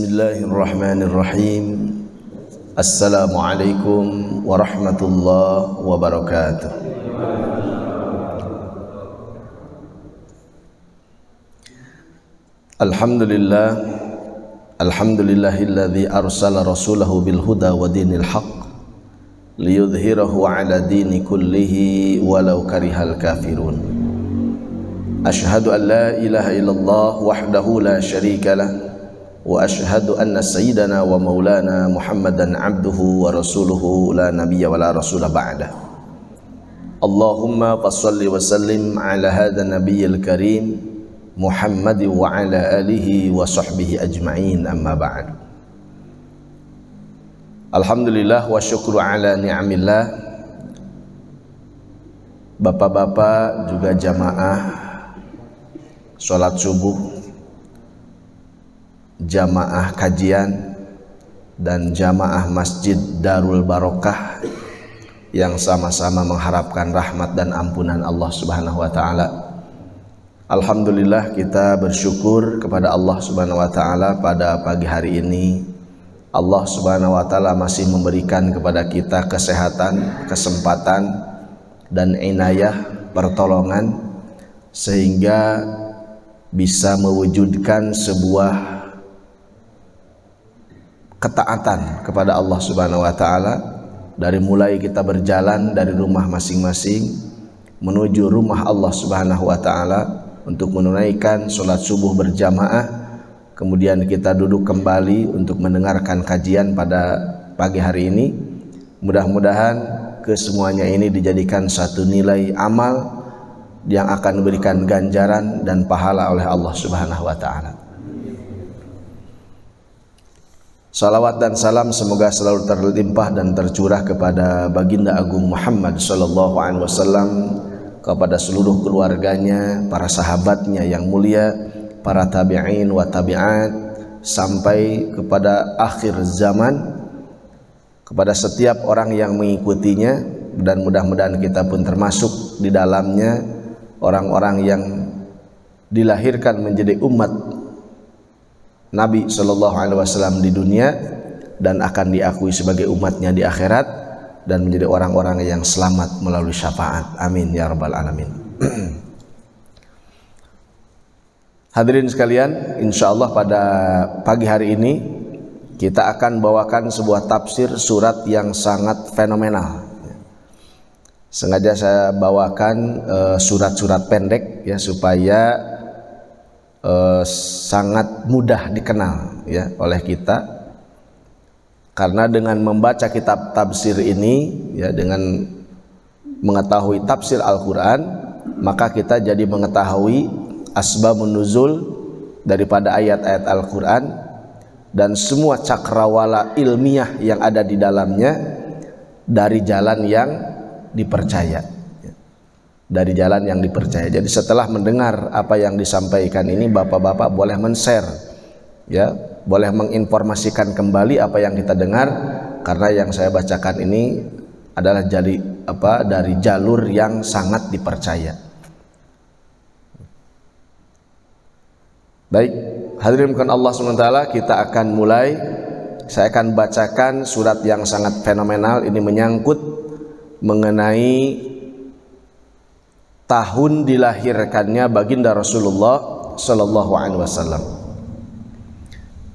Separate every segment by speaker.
Speaker 1: Bismillahirrahmanirrahim. Assalamualaikum warahmatullahi wabarakatuh. Alhamdulillah, alhamdulillahilladzi arsala rasulahu bil huda wa dinil haqq liyudhhirahu ala dini kullihi walau karihal kafirun. Ashhadu an la ilaha illallah wahdahu la syarika lah wa ashhadu anna sayyidana wa maulana Muhammadan abduhu wa rasuluhu la nabiyya wa la rasula ba'dah. Allahumma fassalli wa sallim ala hadha nabiyyil karim Muhammad wa ala alihi wa sahbihi ajma'in, amma ba'du. Alhamdulillah wa syukru ala ni'amillah. Bapak-bapak juga jamaah sholat subuh, jamaah kajian, dan jamaah Masjid Darul Barokah yang sama-sama mengharapkan rahmat dan ampunan Allah Subhanahu wa ta'ala. Alhamdulillah, kita bersyukur kepada Allah Subhanahu wa ta'ala pada pagi hari ini Allah Subhanahu wa ta'ala masih memberikan kepada kita kesehatan, kesempatan, dan inayah, pertolongan, sehingga bisa mewujudkan sebuah ketaatan kepada Allah Subhanahu wa ta'ala, dari mulai kita berjalan dari rumah masing-masing menuju rumah Allah Subhanahu wa ta'ala untuk menunaikan sholat subuh berjamaah, kemudian kita duduk kembali untuk mendengarkan kajian pada pagi hari ini. Mudah-mudahan kesemuanya ini dijadikan satu nilai amal yang akan memberikan ganjaran dan pahala oleh Allah Subhanahu wa ta'ala. Salawat dan salam semoga selalu terlimpah dan tercurah kepada baginda agung Muhammad sallallahu alaihi wasallam, kepada seluruh keluarganya, para sahabatnya yang mulia, para tabi'in wa tabi'at, sampai kepada akhir zaman, kepada setiap orang yang mengikutinya, dan mudah-mudahan kita pun termasuk di dalamnya, orang-orang yang dilahirkan menjadi umat Nabi Shallallahu Alaihi Wasallam di dunia dan akan diakui sebagai umatnya di akhirat, dan menjadi orang-orang yang selamat melalui syafaat. Amin ya rabbal alamin. Hadirin sekalian, insya Allah pada pagi hari ini kita akan bawakan sebuah tafsir surat yang sangat fenomenal. Sengaja saya bawakan surat-surat pendek ya, supaya sangat mudah dikenal ya oleh kita, karena dengan membaca kitab tafsir ini ya, dengan mengetahui tafsir Al-Quran, maka kita jadi mengetahui asbabun nuzul daripada ayat-ayat Al-Quran dan semua cakrawala ilmiah yang ada di dalamnya dari jalan yang dipercaya. Dari jalan yang dipercaya. Jadi setelah mendengar apa yang disampaikan ini, bapak-bapak boleh men-share ya, boleh menginformasikan kembali apa yang kita dengar, karena yang saya bacakan ini adalah dari jalur yang sangat dipercaya. Baik, hadirin Allah SWT, kita akan mulai. Saya akan bacakan surat yang sangat fenomenal ini, menyangkut mengenai tahun dilahirkannya baginda Rasulullah Sallallahu Alaihi Wasallam,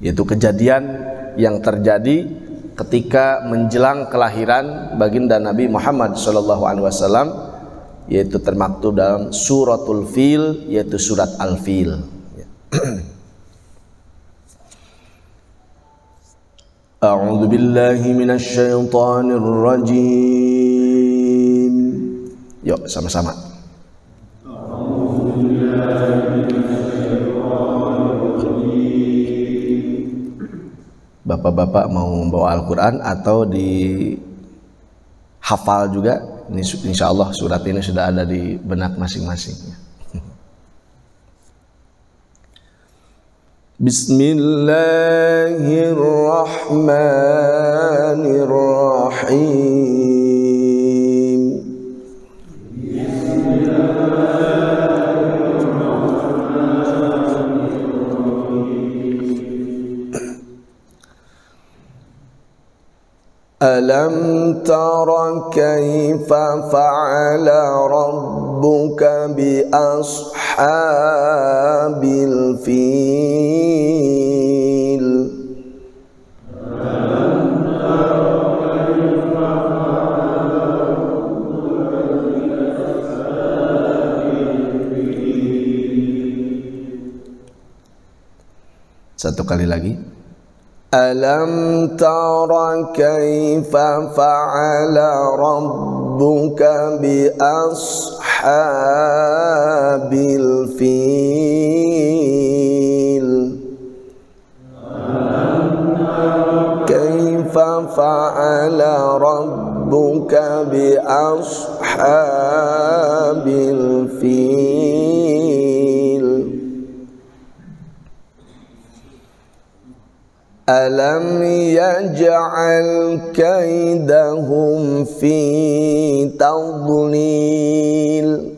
Speaker 1: yaitu kejadian yang terjadi ketika menjelang kelahiran baginda Nabi Muhammad Sallallahu Alaihi Wasallam, yaitu termaktub dalam suratul Fil, yaitu surat Al-Fil. A'udzu billahi minasy syaithanir rajim. Yuk sama-sama. Bapak-bapak mau membawa Al-Quran atau dihafal juga, ini insya Allah surat ini sudah ada di benak masing-masing. Bismillahirrahmanirrahim. Alam tara kaifa fa'ala rabbuka bi ashabil fil. Satu kali lagi. Alam tara kaifa fa'ala rabbuka bi ashabil fil. Kaifa fa'ala rabbuka bi ashabil fil. Alam yaj'al kaidahum fi tadlil.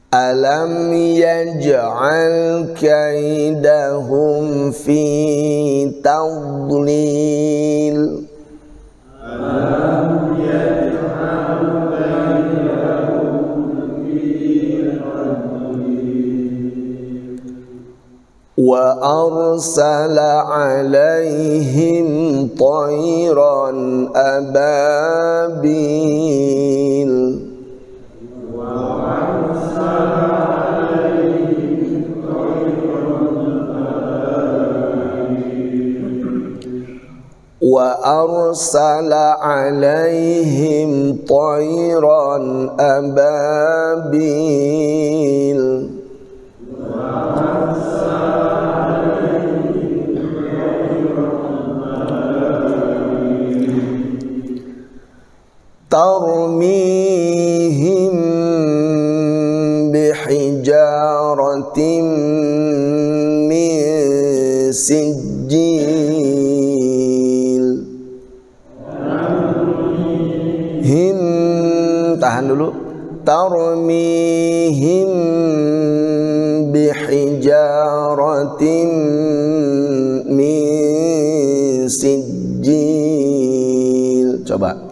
Speaker 1: Alam yaj'al kaidahum fi tadlil. Wa arsala alaihim tayran ababil. Wa arsala alaihim tayran ababil. Tarmihim bihijaratin min sijil. Tahan dulu. Tarmihim bihijaratin min sijil. Coba.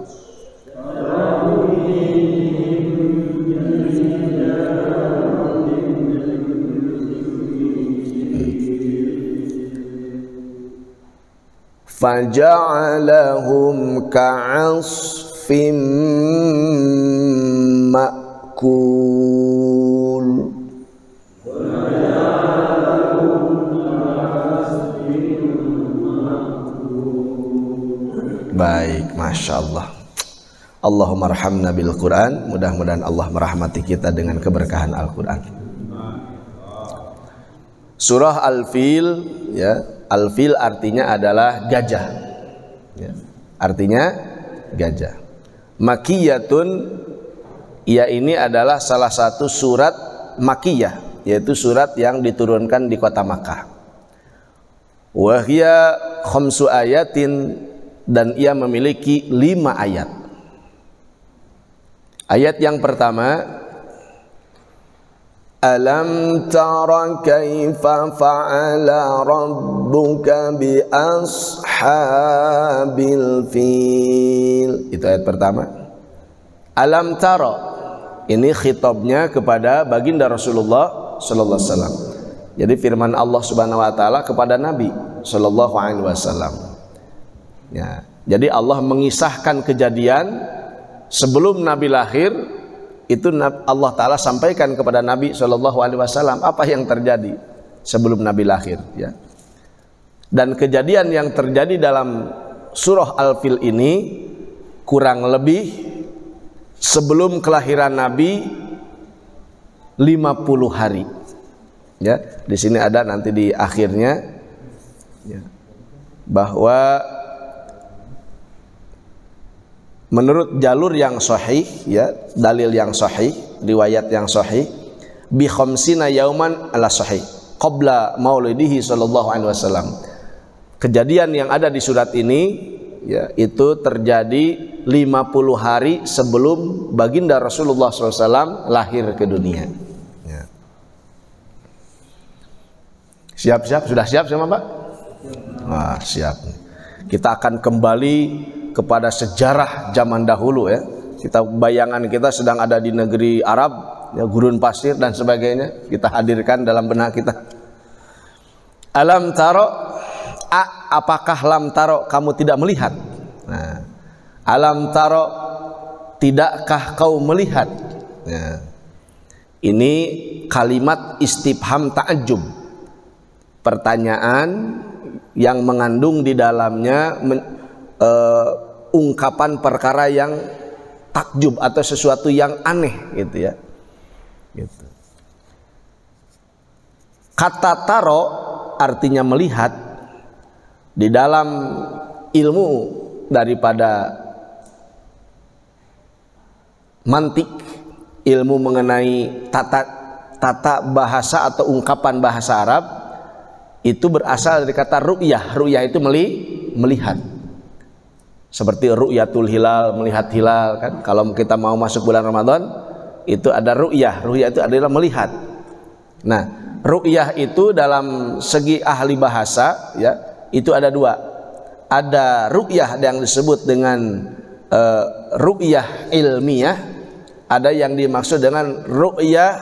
Speaker 1: Faja'alahum ka'asfim ma'kul. Baik, Masya Allah. Allahumma arhamna bil Quran. Mudah-mudahan Allah merahmati kita dengan keberkahan Al-Quran. Surah Al-Fil, ya. Al-Fil artinya adalah gajah, ya. Artinya gajah. Makiyatun, ia ini adalah salah satu surat makiyah, yaitu surat yang diturunkan di kota Makkah. Wahia khamsu ayatin, dan ia memiliki 5 ayat. Ayat yang pertama, Alam tara kaifa fa'ala rabbuka bi ashabil fil. Itu ayat pertama. Alam tara, ini khitabnya kepada baginda Rasulullah sallallahu alaihi wasallam. Jadi firman Allah Subhanahu wa taala kepada Nabi sallallahu alaihi wasallam. Ya, jadi Allah mengisahkan kejadian sebelum Nabi lahir. Itu Allah Ta'ala sampaikan kepada Nabi SAW apa yang terjadi sebelum Nabi lahir, ya. Dan kejadian yang terjadi dalam surah Al-Fil ini kurang lebih sebelum kelahiran Nabi 50 hari, ya. Di sini ada nanti di akhirnya, ya, bahwa menurut jalur yang sahih, ya, dalil yang sahih, riwayat yang sahih, bi khamsina yauman ala sahih qabla maulidihi sallallahu alaihi wasallam. Kejadian yang ada di surat ini, ya, itu terjadi 50 hari sebelum baginda Rasulullah SAW lahir ke dunia. Siap-siap, sudah siap sama Pak? Nah, siap. Kita akan kembali kepada sejarah zaman dahulu ya. Kita bayangan kita sedang ada di negeri Arab, ya, gurun pasir dan sebagainya. Kita hadirkan dalam benak kita. Alam taro, apakah lam taro kamu tidak melihat? Nah, alam taro, tidakkah kau melihat? Nah, ini kalimat istifham ta'ajjub, pertanyaan yang mengandung di dalamnya ungkapan perkara yang takjub atau sesuatu yang aneh gitu ya. Gitu. Kata taro artinya melihat di dalam ilmu daripada mantik, ilmu mengenai tata bahasa atau ungkapan bahasa Arab, itu berasal dari kata ru'yah. Ru'yah itu melihat. Seperti ru'yatul hilal, melihat hilal kan. Kalau kita mau masuk bulan Ramadan, itu ada ru'yah. Ru'yah itu adalah melihat. Nah, ru'yah itu dalam segi ahli bahasa ya, itu ada dua. Ada ru'yah yang disebut dengan ru'yah ilmiah, ada yang dimaksud dengan ru'yah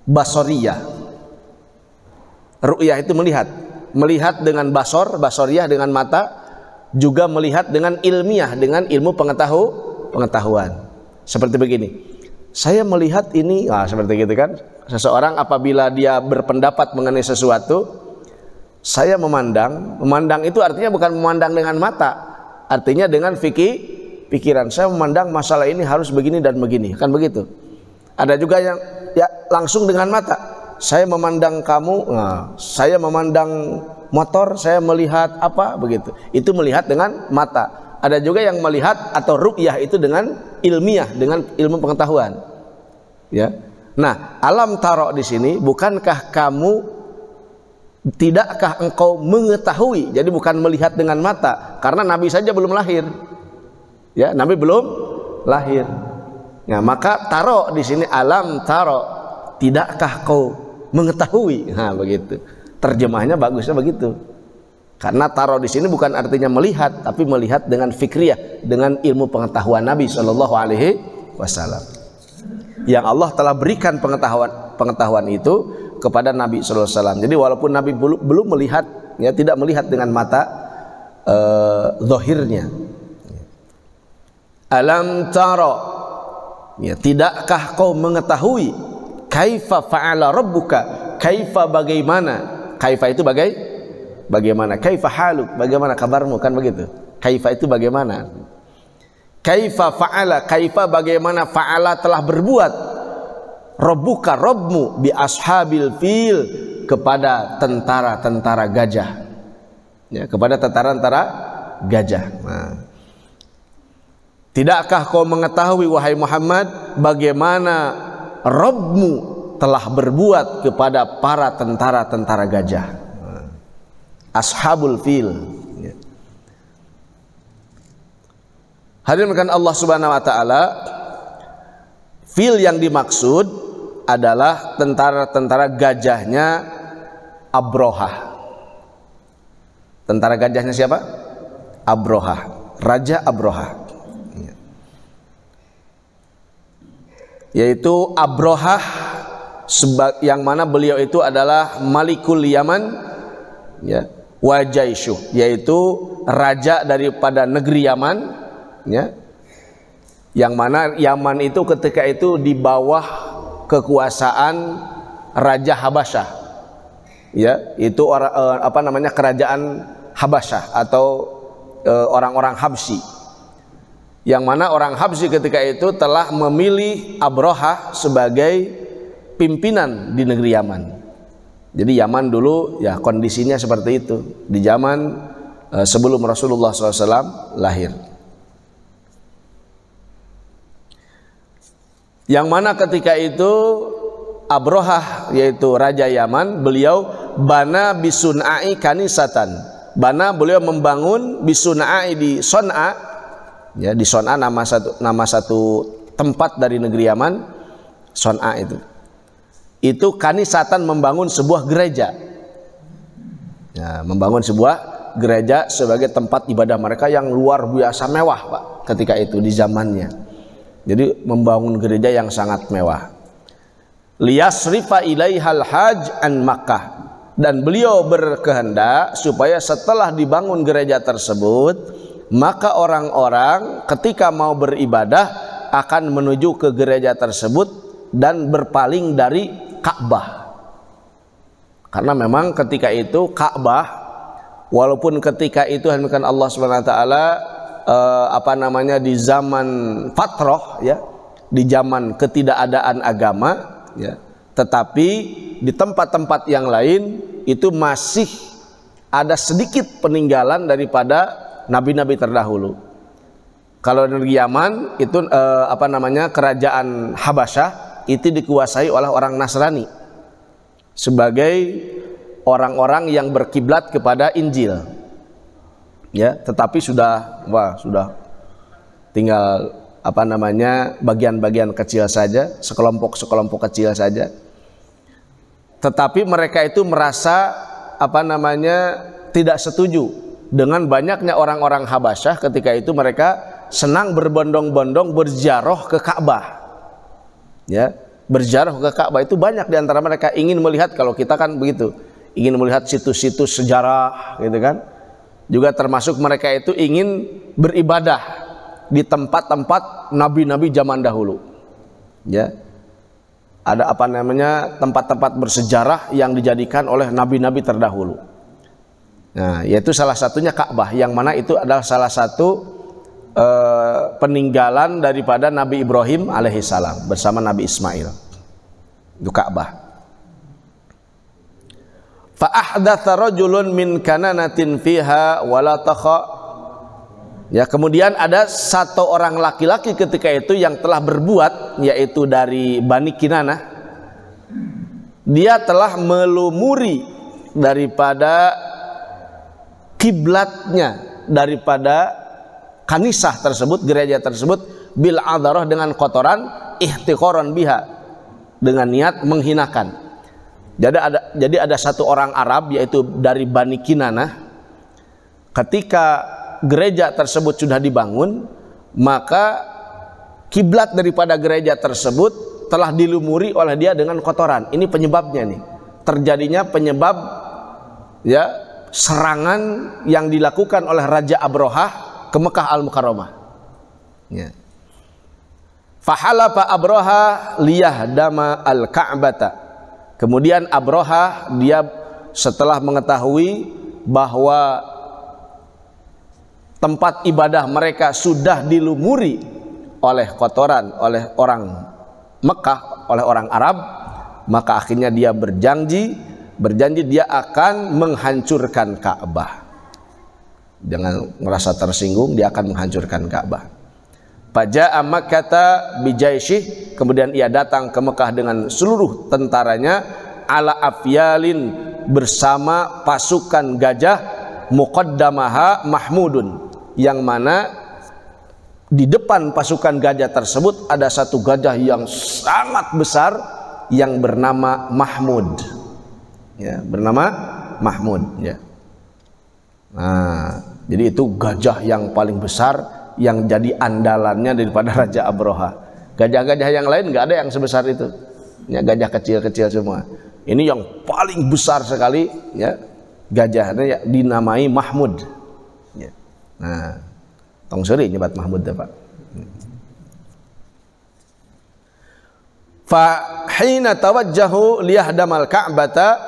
Speaker 1: basoriyah. Ru'yah itu melihat dengan basoriyah dengan mata, juga melihat dengan ilmiah, dengan ilmu pengetahuan. Seperti begini, saya melihat ini, seperti gitu kan. Seseorang apabila dia berpendapat mengenai sesuatu, saya memandang itu artinya bukan memandang dengan mata, artinya dengan pikiran. Saya memandang masalah ini harus begini dan begini, kan begitu. Ada juga yang ya langsung dengan mata. Saya memandang kamu, saya memandang motor, saya melihat apa begitu. Itu melihat dengan mata. Ada juga yang melihat atau ru'yah itu dengan ilmiah, dengan ilmu pengetahuan. Ya. Nah, alam taro di sini, bukankah kamu, tidakkah engkau mengetahui? Jadi bukan melihat dengan mata, karena Nabi saja belum lahir. Ya, Nabi belum lahir. Nah, maka taro di sini alam taro, tidakkah kau mengetahui? Nah, begitu. Terjemahnya bagusnya begitu. Karena taro di sini bukan artinya melihat, tapi melihat dengan fikriyah, dengan ilmu pengetahuan Nabi Shallallahu Alaihi Wasallam. Yang Allah telah berikan pengetahuan itu kepada Nabi Shallallahu Alaihi Wasallam. Jadi walaupun Nabi belum melihat, ya tidak melihat dengan mata zahirnya. Alam taro, ya tidakkah kau mengetahui? Kaifa fa'ala rabbuka? Kaifa bagaimana? Kaifa itu bagaimana? Kaifa haluk? Bagaimana kabarmu? Kan begitu. Kaifa itu bagaimana? Kaifa fa'ala? Kaifa bagaimana fa'ala telah berbuat? Rabbuka, Rabbmu, bi ashabil fil, kepada tentara-tentara gajah. Ya, kepada tentara-tentara gajah. Nah. Tidakkah kau mengetahui wahai Muhammad bagaimana Rabbmu telah berbuat kepada para tentara-tentara gajah, ashabul fil. Hadirin sekalian Allah Subhanahu wa taala, fil yang dimaksud adalah tentara-tentara gajahnya Abrohah. Tentara gajahnya siapa? Abrohah, Raja Abrohah. Yaitu Abrohah, yang mana beliau itu adalah Malikul Yaman, ya, Wajaishu, yaitu raja daripada negeri Yaman, ya, yang mana Yaman itu ketika itu di bawah kekuasaan Raja Habasyah, ya, itu kerajaan Habasyah atau orang-orang Habsyi. Yang mana orang Habsyi ketika itu telah memilih Abrohah sebagai pimpinan di negeri Yaman. Jadi Yaman dulu ya kondisinya seperti itu di zaman sebelum Rasulullah SAW lahir. Yang mana ketika itu Abrohah yaitu Raja Yaman, beliau bana bisun'ai kanisatan. Beliau membangun bisun'ai di Son'a. Ya, di Son'a nama satu tempat dari negeri Yaman, Son'a itu kanisatan, membangun sebuah gereja. Ya, membangun sebuah gereja sebagai tempat ibadah mereka yang luar biasa mewah, Pak, ketika itu di zamannya. Jadi membangun gereja yang sangat mewah. Liyasrifa ilaihal haj an Makkah, dan beliau berkehendak supaya setelah dibangun gereja tersebut, maka orang-orang ketika mau beribadah akan menuju ke gereja tersebut dan berpaling dari Ka'bah. Karena memang ketika itu Ka'bah, walaupun ketika itu hanya Allah Subhanahu wa taala di zaman fatrah, ya, di zaman ketidakadaan agama, ya, tetapi di tempat-tempat yang lain itu masih ada sedikit peninggalan daripada nabi-nabi terdahulu. Kalau negeri Yaman itu kerajaan Habasyah itu dikuasai oleh orang Nasrani sebagai orang-orang yang berkiblat kepada Injil. Ya, tetapi sudah tinggal bagian-bagian kecil saja, sekelompok kecil saja. Tetapi mereka itu merasa tidak setuju dengan banyaknya orang-orang Habasyah. Ketika itu mereka senang berbondong-bondong berziarah ke Ka'bah. Ya, berziarah ke Ka'bah itu banyak di antara mereka ingin melihat, kalau kita kan begitu, ingin melihat situs-situs sejarah, gitu kan. Juga termasuk mereka itu ingin beribadah di tempat-tempat nabi-nabi zaman dahulu. Ya. Ada tempat-tempat bersejarah yang dijadikan oleh nabi-nabi terdahulu. Nah, yaitu salah satunya Ka'bah, yang mana itu adalah salah satu peninggalan daripada Nabi Ibrahim alaihissalam bersama Nabi Ismail. Itu Ka'bah. Fa ahdatsa rajulun min kananatin fiha wala takha. Ya, kemudian ada satu orang laki-laki ketika itu yang telah berbuat, yaitu dari Bani Kinanah. Dia telah melumuri daripada kiblatnya, daripada kanisah tersebut, gereja tersebut, bil adarah, dengan kotoran, ihtiqaran biha, dengan niat menghinakan. Jadi ada satu orang Arab, yaitu dari Bani Kinanah. Ketika gereja tersebut sudah dibangun, maka kiblat daripada gereja tersebut telah dilumuri oleh dia dengan kotoran. Ini penyebabnya nih. Terjadinya penyebab, ya, serangan yang dilakukan oleh Raja Abrahah ke Mekah Al-Mukarramah. Ya. Fahalafa Abrahah liyahdama al-Ka'bata. Kemudian Abrahah, dia setelah mengetahui bahwa tempat ibadah mereka sudah dilumuri oleh kotoran, oleh orang Mekah, oleh orang Arab, maka akhirnya dia berjanji dia akan menghancurkan Ka'bah. Jangan merasa tersinggung, dia akan menghancurkan Ka'bah. Faja'a Makkata bijaisyih, kemudian ia datang ke Mekah dengan seluruh tentaranya, ala afyalin, bersama pasukan gajah, muqaddamaha mahmudun, yang mana di depan pasukan gajah tersebut ada satu gajah yang sangat besar yang bernama Mahmud. Ya, bernama Mahmud, ya. Nah, jadi itu gajah yang paling besar yang jadi andalannya daripada Raja Abrahah. Gajah-gajah yang lain nggak ada yang sebesar itu. Ya, gajah kecil-kecil semua. Ini yang paling besar sekali, ya. Gajahnya, ya, dinamai Mahmud. Ya. Nah, tong seri nyebat Mahmud ya, Pak. Fa hina tawajjahu liyahdamal Ka'bata,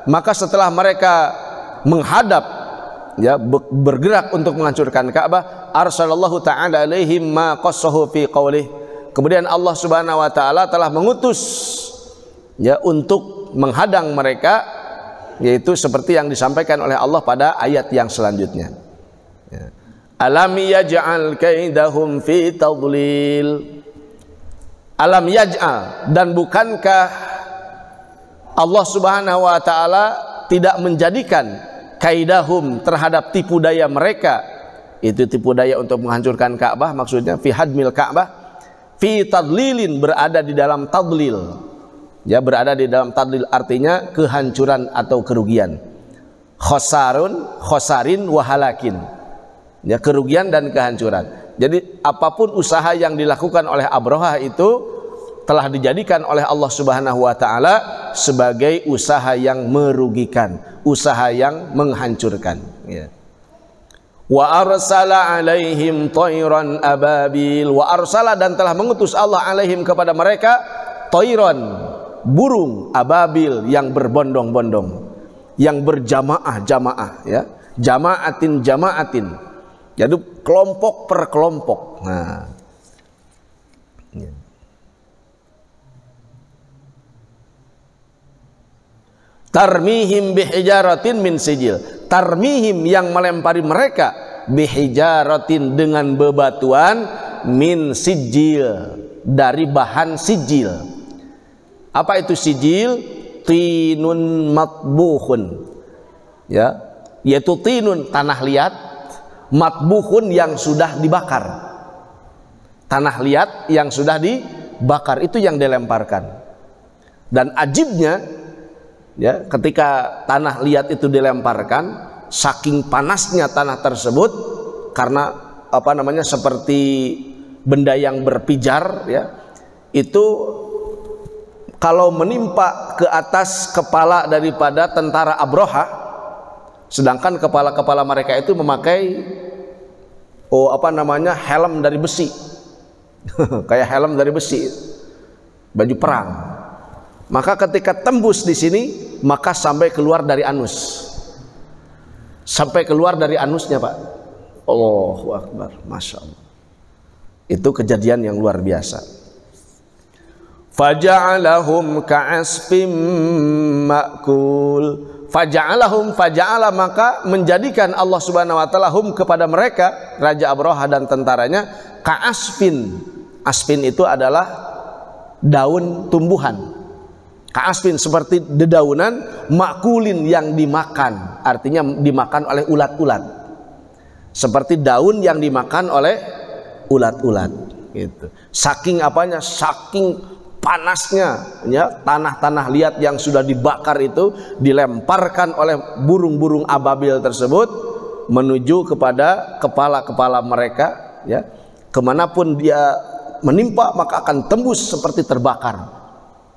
Speaker 1: maka setelah mereka menghadap, ya, bergerak untuk menghancurkan Ka'bah, arsalallahu ta'ala alaihim ma qassahu fi qaulih. Kemudian Allah Subhanahu wa taala telah mengutus, ya, untuk menghadang mereka, yaitu seperti yang disampaikan oleh Allah pada ayat yang selanjutnya. Ya. Alam yaj'al kaidahum fi tadlil. Alam yaj'al, dan bukankah Allah Subhanahu wa taala tidak menjadikan kaidahum, terhadap tipu daya mereka, itu tipu daya untuk menghancurkan Ka'bah, maksudnya fi hadmil Ka'bah, fi tadlilin, berada di dalam tadlil, ya, berada di dalam tadlil artinya kehancuran atau kerugian. khosarin wahalakin, ya, kerugian dan kehancuran. Jadi apapun usaha yang dilakukan oleh Abrahah itu telah dijadikan oleh Allah Subhanahu wa taala sebagai usaha yang merugikan, usaha yang menghancurkan, ya. Wa arsala alaihim tayran ababil, wa arsala, dan telah mengutus Allah alaihim kepada mereka tayran, burung ababil yang berbondong-bondong, yang berjamaah-jamaah, ya, jamaatin, jadi kelompok per kelompok. Nah, ya. Tarmihim bihijaratin min sijil, tarmihim yang melempari mereka, bihijaratin dengan bebatuan, min sijil dari bahan sijil. Apa itu sijil? Tinun matbuhun, ya, yaitu tinun tanah liat, matbuhun yang sudah dibakar, tanah liat yang sudah dibakar, itu yang dilemparkan. Dan ajibnya, ya, ketika tanah liat itu dilemparkan, saking panasnya tanah tersebut, karena apa namanya, seperti benda yang berpijar, ya, itu kalau menimpa ke atas kepala daripada tentara Abrahah, sedangkan kepala-kepala mereka itu memakai helm dari besi kayak helm dari besi, baju perang. Maka ketika tembus di sini, maka sampai keluar dari anus, sampai keluar dari anusnya, Pak. Allahu Akbar, Masya Allah. Itu kejadian yang luar biasa. Faja'alahum ka'asfim ma'kul. Faja'ala, maka menjadikan Allah Subhanahu wa taala hum kepada mereka, Raja Abrahah dan tentaranya, ka'asfin. Asfin itu adalah daun tumbuhan. Ka'asfin seperti dedaunan, makulin yang dimakan, artinya dimakan oleh ulat-ulat. Seperti daun yang dimakan oleh ulat-ulat, gitu. Saking apanya? Saking panasnya, ya, tanah-tanah liat yang sudah dibakar itu dilemparkan oleh burung-burung ababil tersebut menuju kepada kepala-kepala mereka, ya. Kemanapun dia menimpa maka akan tembus seperti terbakar.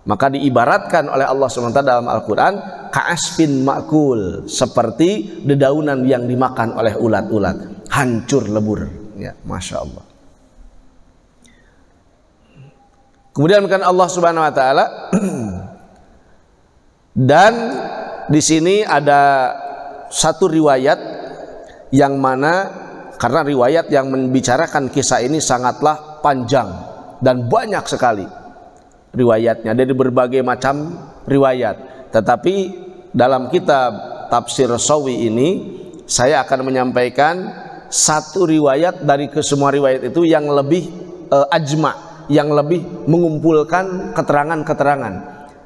Speaker 1: Maka diibaratkan oleh Allah SWT dalam Al-Quran, ka'asfin ma'kul, seperti dedaunan yang dimakan oleh ulat-ulat, hancur lebur, ya, Masya Allah. Kemudian kan Allah Subhanahu wa taala dan di sini ada satu riwayat yang mana, karena riwayat yang membicarakan kisah ini sangatlah panjang dan banyak sekali riwayatnya dari berbagai macam riwayat. Tetapi dalam kitab Tafsir Sawi ini saya akan menyampaikan satu riwayat dari kesemua riwayat itu yang lebih ajma', yang lebih mengumpulkan keterangan-keterangan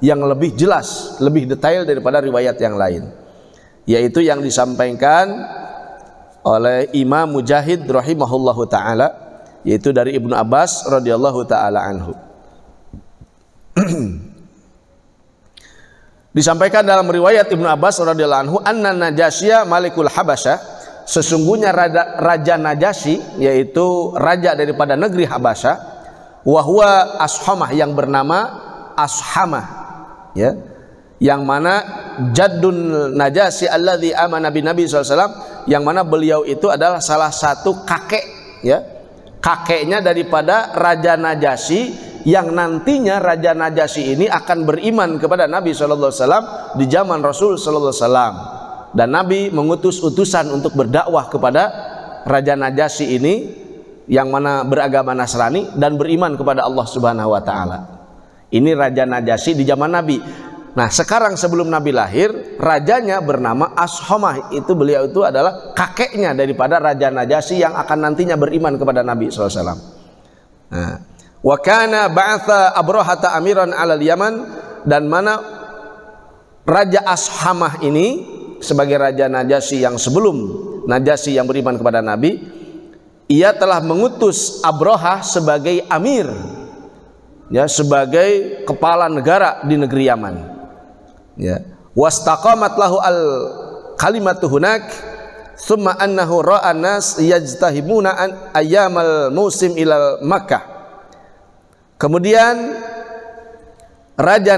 Speaker 1: yang lebih jelas, lebih detail daripada riwayat yang lain, yaitu yang disampaikan oleh Imam Mujahid rahimahullahu taala, yaitu dari Ibnu Abbas radhiyallahu taala anhu. Disampaikan dalam riwayat Ibnu Abbas radhiyallahu anhu, anna Najasya malikul Habasyah, sesungguhnya Raja Najasyi, yaitu raja daripada negeri Habasyah, wahwa Ashamah, yang bernama Ashamah, ya, yang mana jaddun Najasyi alladzi amana bin Nabi SAW, yang mana beliau itu adalah salah satu kakek, ya, kakeknya daripada Raja Najasyi, yang nantinya Raja Najasyi ini akan beriman kepada Nabi SAW di zaman Rasul SAW, dan Nabi mengutus utusan untuk berdakwah kepada Raja Najasyi ini, yang mana beragama Nasrani dan beriman kepada Allah Subhanahu wa taala. Ini Raja Najasyi di zaman Nabi. Nah, sekarang sebelum Nabi lahir, rajanya bernama Ashamah. Itu beliau itu adalah kakeknya daripada Raja Najasyi yang akan nantinya beriman kepada Nabi SAW. Nah, wa kana ba'atha Abrahata amiran 'alal Yaman, dan mana Raja Ashamah ini sebagai Raja Najasyi yang sebelum Najasyi yang beriman kepada Nabi, ia telah mengutus Abrahah sebagai amir, ya, sebagai kepala negara di negeri Yaman, ya. Wastaqamat lahu kalimatu hunak thumma annahu ra'a nas yajtahimuna an ayyamal musim ilal Makkah. Kemudian Raja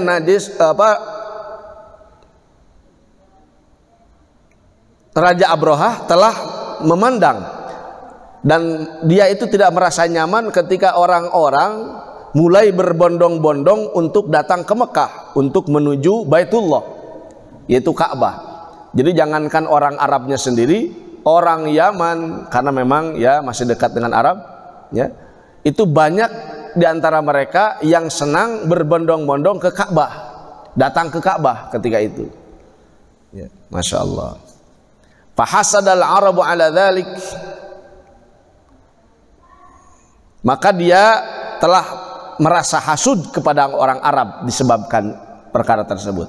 Speaker 1: Raja Abrohah telah memandang, dan dia itu tidak merasa nyaman ketika orang-orang mulai berbondong-bondong untuk datang ke Mekah untuk menuju Baitullah, yaitu Ka'bah. Jadi jangankan orang Arabnya sendiri, orang Yaman, karena memang ya masih dekat dengan Arab, ya, itu banyak di antara mereka yang senang berbondong-bondong ke Ka'bah, datang ke Ka'bah ketika itu. Ya, Masya Allah. Fahasadal Arabu ala dhalik, maka dia telah merasa hasud kepada orang Arab disebabkan perkara tersebut.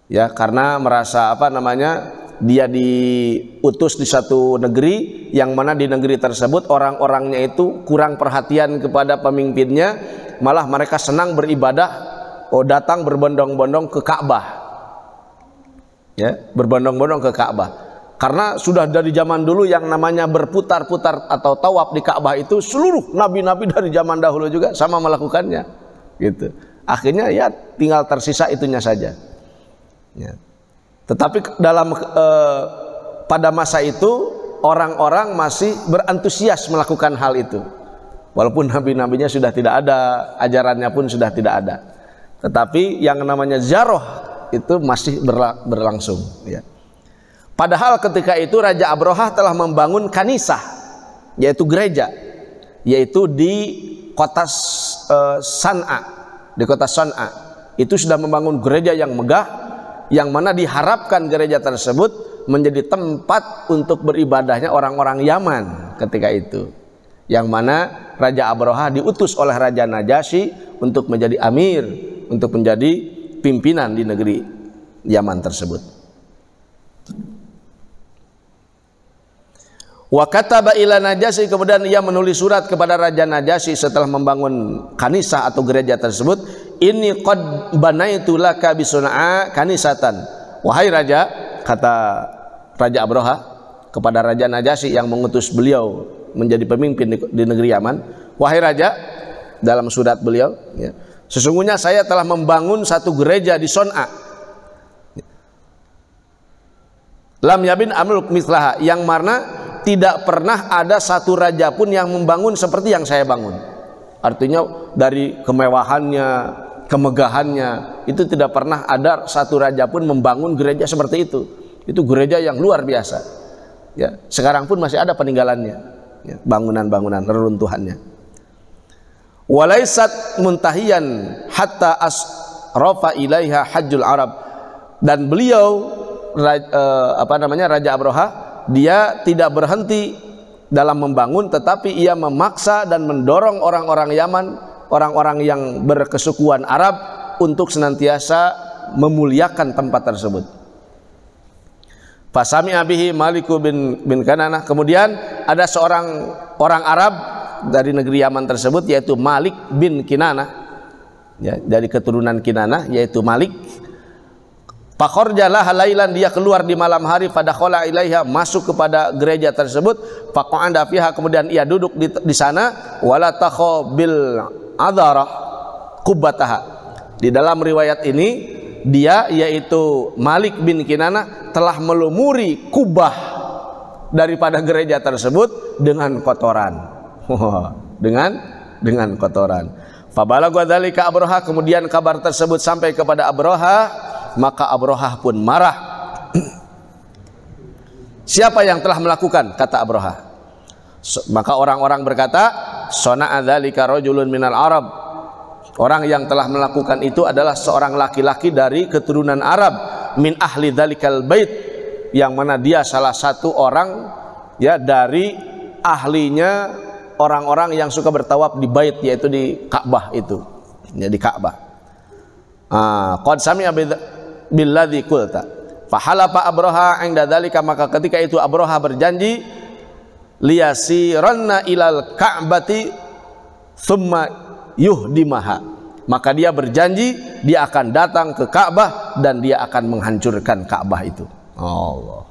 Speaker 1: Ya, karena merasa dia diutus di satu negeri yang mana di negeri tersebut orang-orangnya itu kurang perhatian kepada pemimpinnya, malah mereka senang beribadah, datang berbondong-bondong ke Ka'bah. Ya, berbondong-bondong ke Ka'bah. Karena sudah dari zaman dulu yang namanya berputar-putar atau tawaf di Ka'bah itu seluruh nabi-nabi dari zaman dahulu juga sama melakukannya, gitu. Akhirnya ya tinggal tersisa itunya saja. Ya. Tetapi pada masa itu orang-orang masih berantusias melakukan hal itu, walaupun nabi-nabinya sudah tidak ada, ajarannya pun sudah tidak ada. Tetapi yang namanya ziarah itu masih berlangsung. Ya. Padahal ketika itu Raja Abrohah telah membangun kanisah, yaitu gereja, yaitu di kota San'a. Di kota San'a itu sudah membangun gereja yang megah, yang mana diharapkan gereja tersebut menjadi tempat untuk beribadahnya orang-orang Yaman ketika itu. Yang mana Raja Abrohah diutus oleh Raja Najasyi untuk menjadi amir, untuk menjadi pimpinan di negeri Yaman tersebut. Wa kataba ila Najasyi, kemudian ia menulis surat kepada Raja Najasyi setelah membangun kanisah atau gereja tersebut. Inni qad banaitu laka bisun'a kanisatan. Wahai raja, kata Raja Abrohah kepada Raja Najasyi yang mengutus beliau menjadi pemimpin di negeri Yaman. Wahai raja, dalam surat beliau, ya, sesungguhnya saya telah membangun satu gereja di Son'a. Lam yabin amluk mislaha, yang mana tidak pernah ada satu raja pun yang membangun seperti yang saya bangun. Artinya dari kemewahannya, kemegahannya, itu tidak pernah ada satu raja pun membangun gereja seperti itu. Itu gereja yang luar biasa. Ya, sekarang pun masih ada peninggalannya, ya, bangunan-bangunan reruntuhannya. Walaisat muntahiyan hatta asrafa ilaiha hajjul Arab, dan beliau Raja Abrohah, dia tidak berhenti dalam membangun, tetapi ia memaksa dan mendorong orang-orang Yaman, orang-orang yang berkesukuan Arab, untuk senantiasa memuliakan tempat tersebut. Fasami abihi Maliku bin Kananah, kemudian ada seorang orang Arab dari negeri Yaman tersebut, yaitu Malik bin Kinanah, ya, dari keturunan Kinanah, yaitu Malik. Fakharjalah halailan, dia keluar di malam hari, fadakhala ilaiha, masuk kepada gereja tersebut, faqa'ada fiha, kemudian ia duduk di sana, wala takha bil adharah qubbataha. Di dalam riwayat ini, dia yaitu Malik bin Kinanah telah melumuri kubah daripada gereja tersebut dengan kotoran. dengan kotoran. Fabalagha dzalika Abrohah, kemudian kabar tersebut sampai kepada Abrohah, maka Abrohah pun marah. Siapa yang telah melakukan? Kata Abrohah. Maka orang-orang berkata, sana'a dzalika rajulun minal Arab. Orang yang telah melakukan itu adalah seorang laki-laki dari keturunan Arab, min ahli dzalikal bait, yang mana dia salah satu orang, ya, dari ahlinya orang-orang yang suka bertawaf di bait, yaitu di Ka'bah itu, ya, di Ka'bah. Qad sami'a billadzi qulta fahalafa Abrohah 'inda dzalika, maka ketika itu Abrohah berjanji, liyasiranna ilal ka'bati thumma yuhdimaha, maka dia berjanji dia akan datang ke Ka'bah dan dia akan menghancurkan Ka'bah itu. Allah.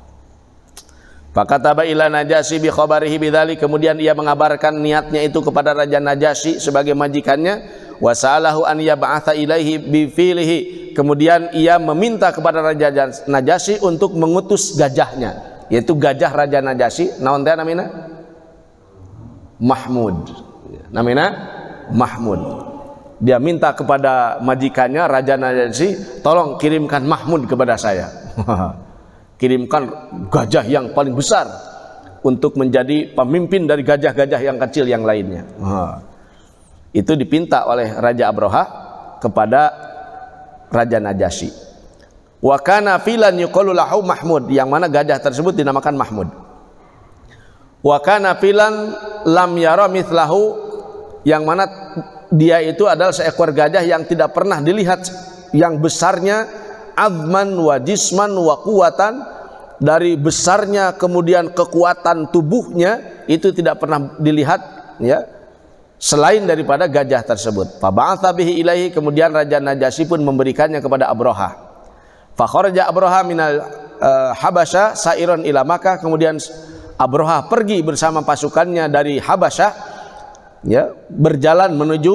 Speaker 1: Fakataba ila Najasyi bi khabarihi bidzalik, kemudian ia mengabarkan niatnya itu kepada Raja Najasyi sebagai majikannya, wa sa'alahu an yab'atha ilaihi bi fi'lihi, kemudian ia meminta kepada Raja Najasyi untuk mengutus gajahnya, yaitu gajah Raja Najasyi naon teh namina? Mahmud. Namina Mahmud. Dia minta kepada majikannya Raja Najasyi, tolong kirimkan Mahmud kepada saya. Kirimkan gajah yang paling besar untuk menjadi pemimpin dari gajah-gajah yang kecil yang lainnya. Itu dipinta oleh Raja Abroha kepada Raja Najasyi. Wa kana filan yuqalu lahu Mahmud, yang mana gajah tersebut dinamakan Mahmud. Wa kana filan lam yara mithlahu, yang mana dia itu adalah seekor gajah yang tidak pernah dilihat yang besarnya, azman wa jisman wa quwatan, dari besarnya kemudian kekuatan tubuhnya itu tidak pernah dilihat ya selain daripada gajah tersebut. Fa ba'atha bihi ilaihi, kemudian Raja Najasyi pun memberikannya kepada Abroha. Fa kharaja Abroha minal Habasyah sairon ila Makkah, kemudian Abroha pergi bersama pasukannya dari Habasyah ya, berjalan menuju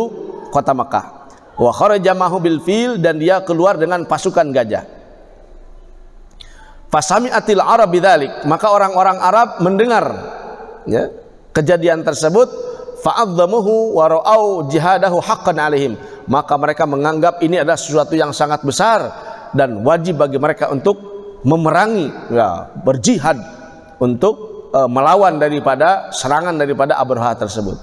Speaker 1: kota Makkah. Wa kharaja mahu bil fil, dan dia keluar dengan pasukan gajah. Fasami'atil Arab bidzalik, maka orang-orang Arab mendengar ya kejadian tersebut. Fa'adzamuhu wa ra'au jihadahu haqqan alaihim, maka mereka menganggap ini adalah sesuatu yang sangat besar dan wajib bagi mereka untuk memerangi ya, berjihad untuk melawan daripada serangan daripada Abroha tersebut.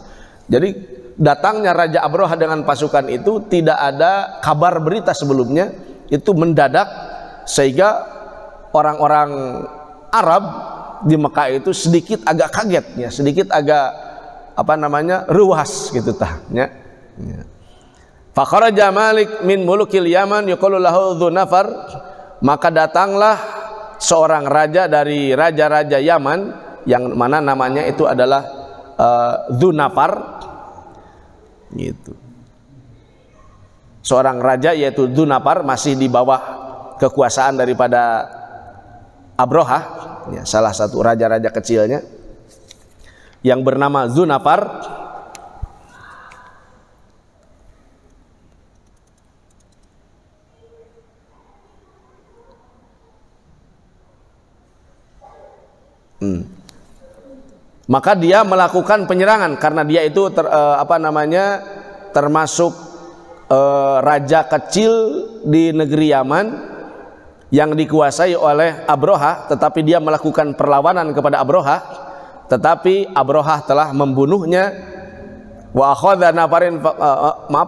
Speaker 1: Jadi datangnya Raja Abroha dengan pasukan itu tidak ada kabar berita sebelumnya, itu mendadak, sehingga orang-orang Arab di Mekah itu sedikit agak kaget ya, sedikit agak ruas gitu tah ya. Fa kharaja Malik min mulukil Yaman yuqalu lahu Dzunafar, maka datanglah seorang raja dari raja-raja Yaman yang mana namanya itu adalah Dzunafar gitu. Seorang raja yaitu Dzunafar, masih di bawah kekuasaan daripada Abroha ya, salah satu raja-raja kecilnya yang bernama Dzunafar. Maka dia melakukan penyerangan karena dia itu termasuk raja kecil di negeri Yaman yang dikuasai oleh Abroha, tetapi dia melakukan perlawanan kepada Abroha, tetapi Abroha telah membunuhnya. Wa akhadha nafarin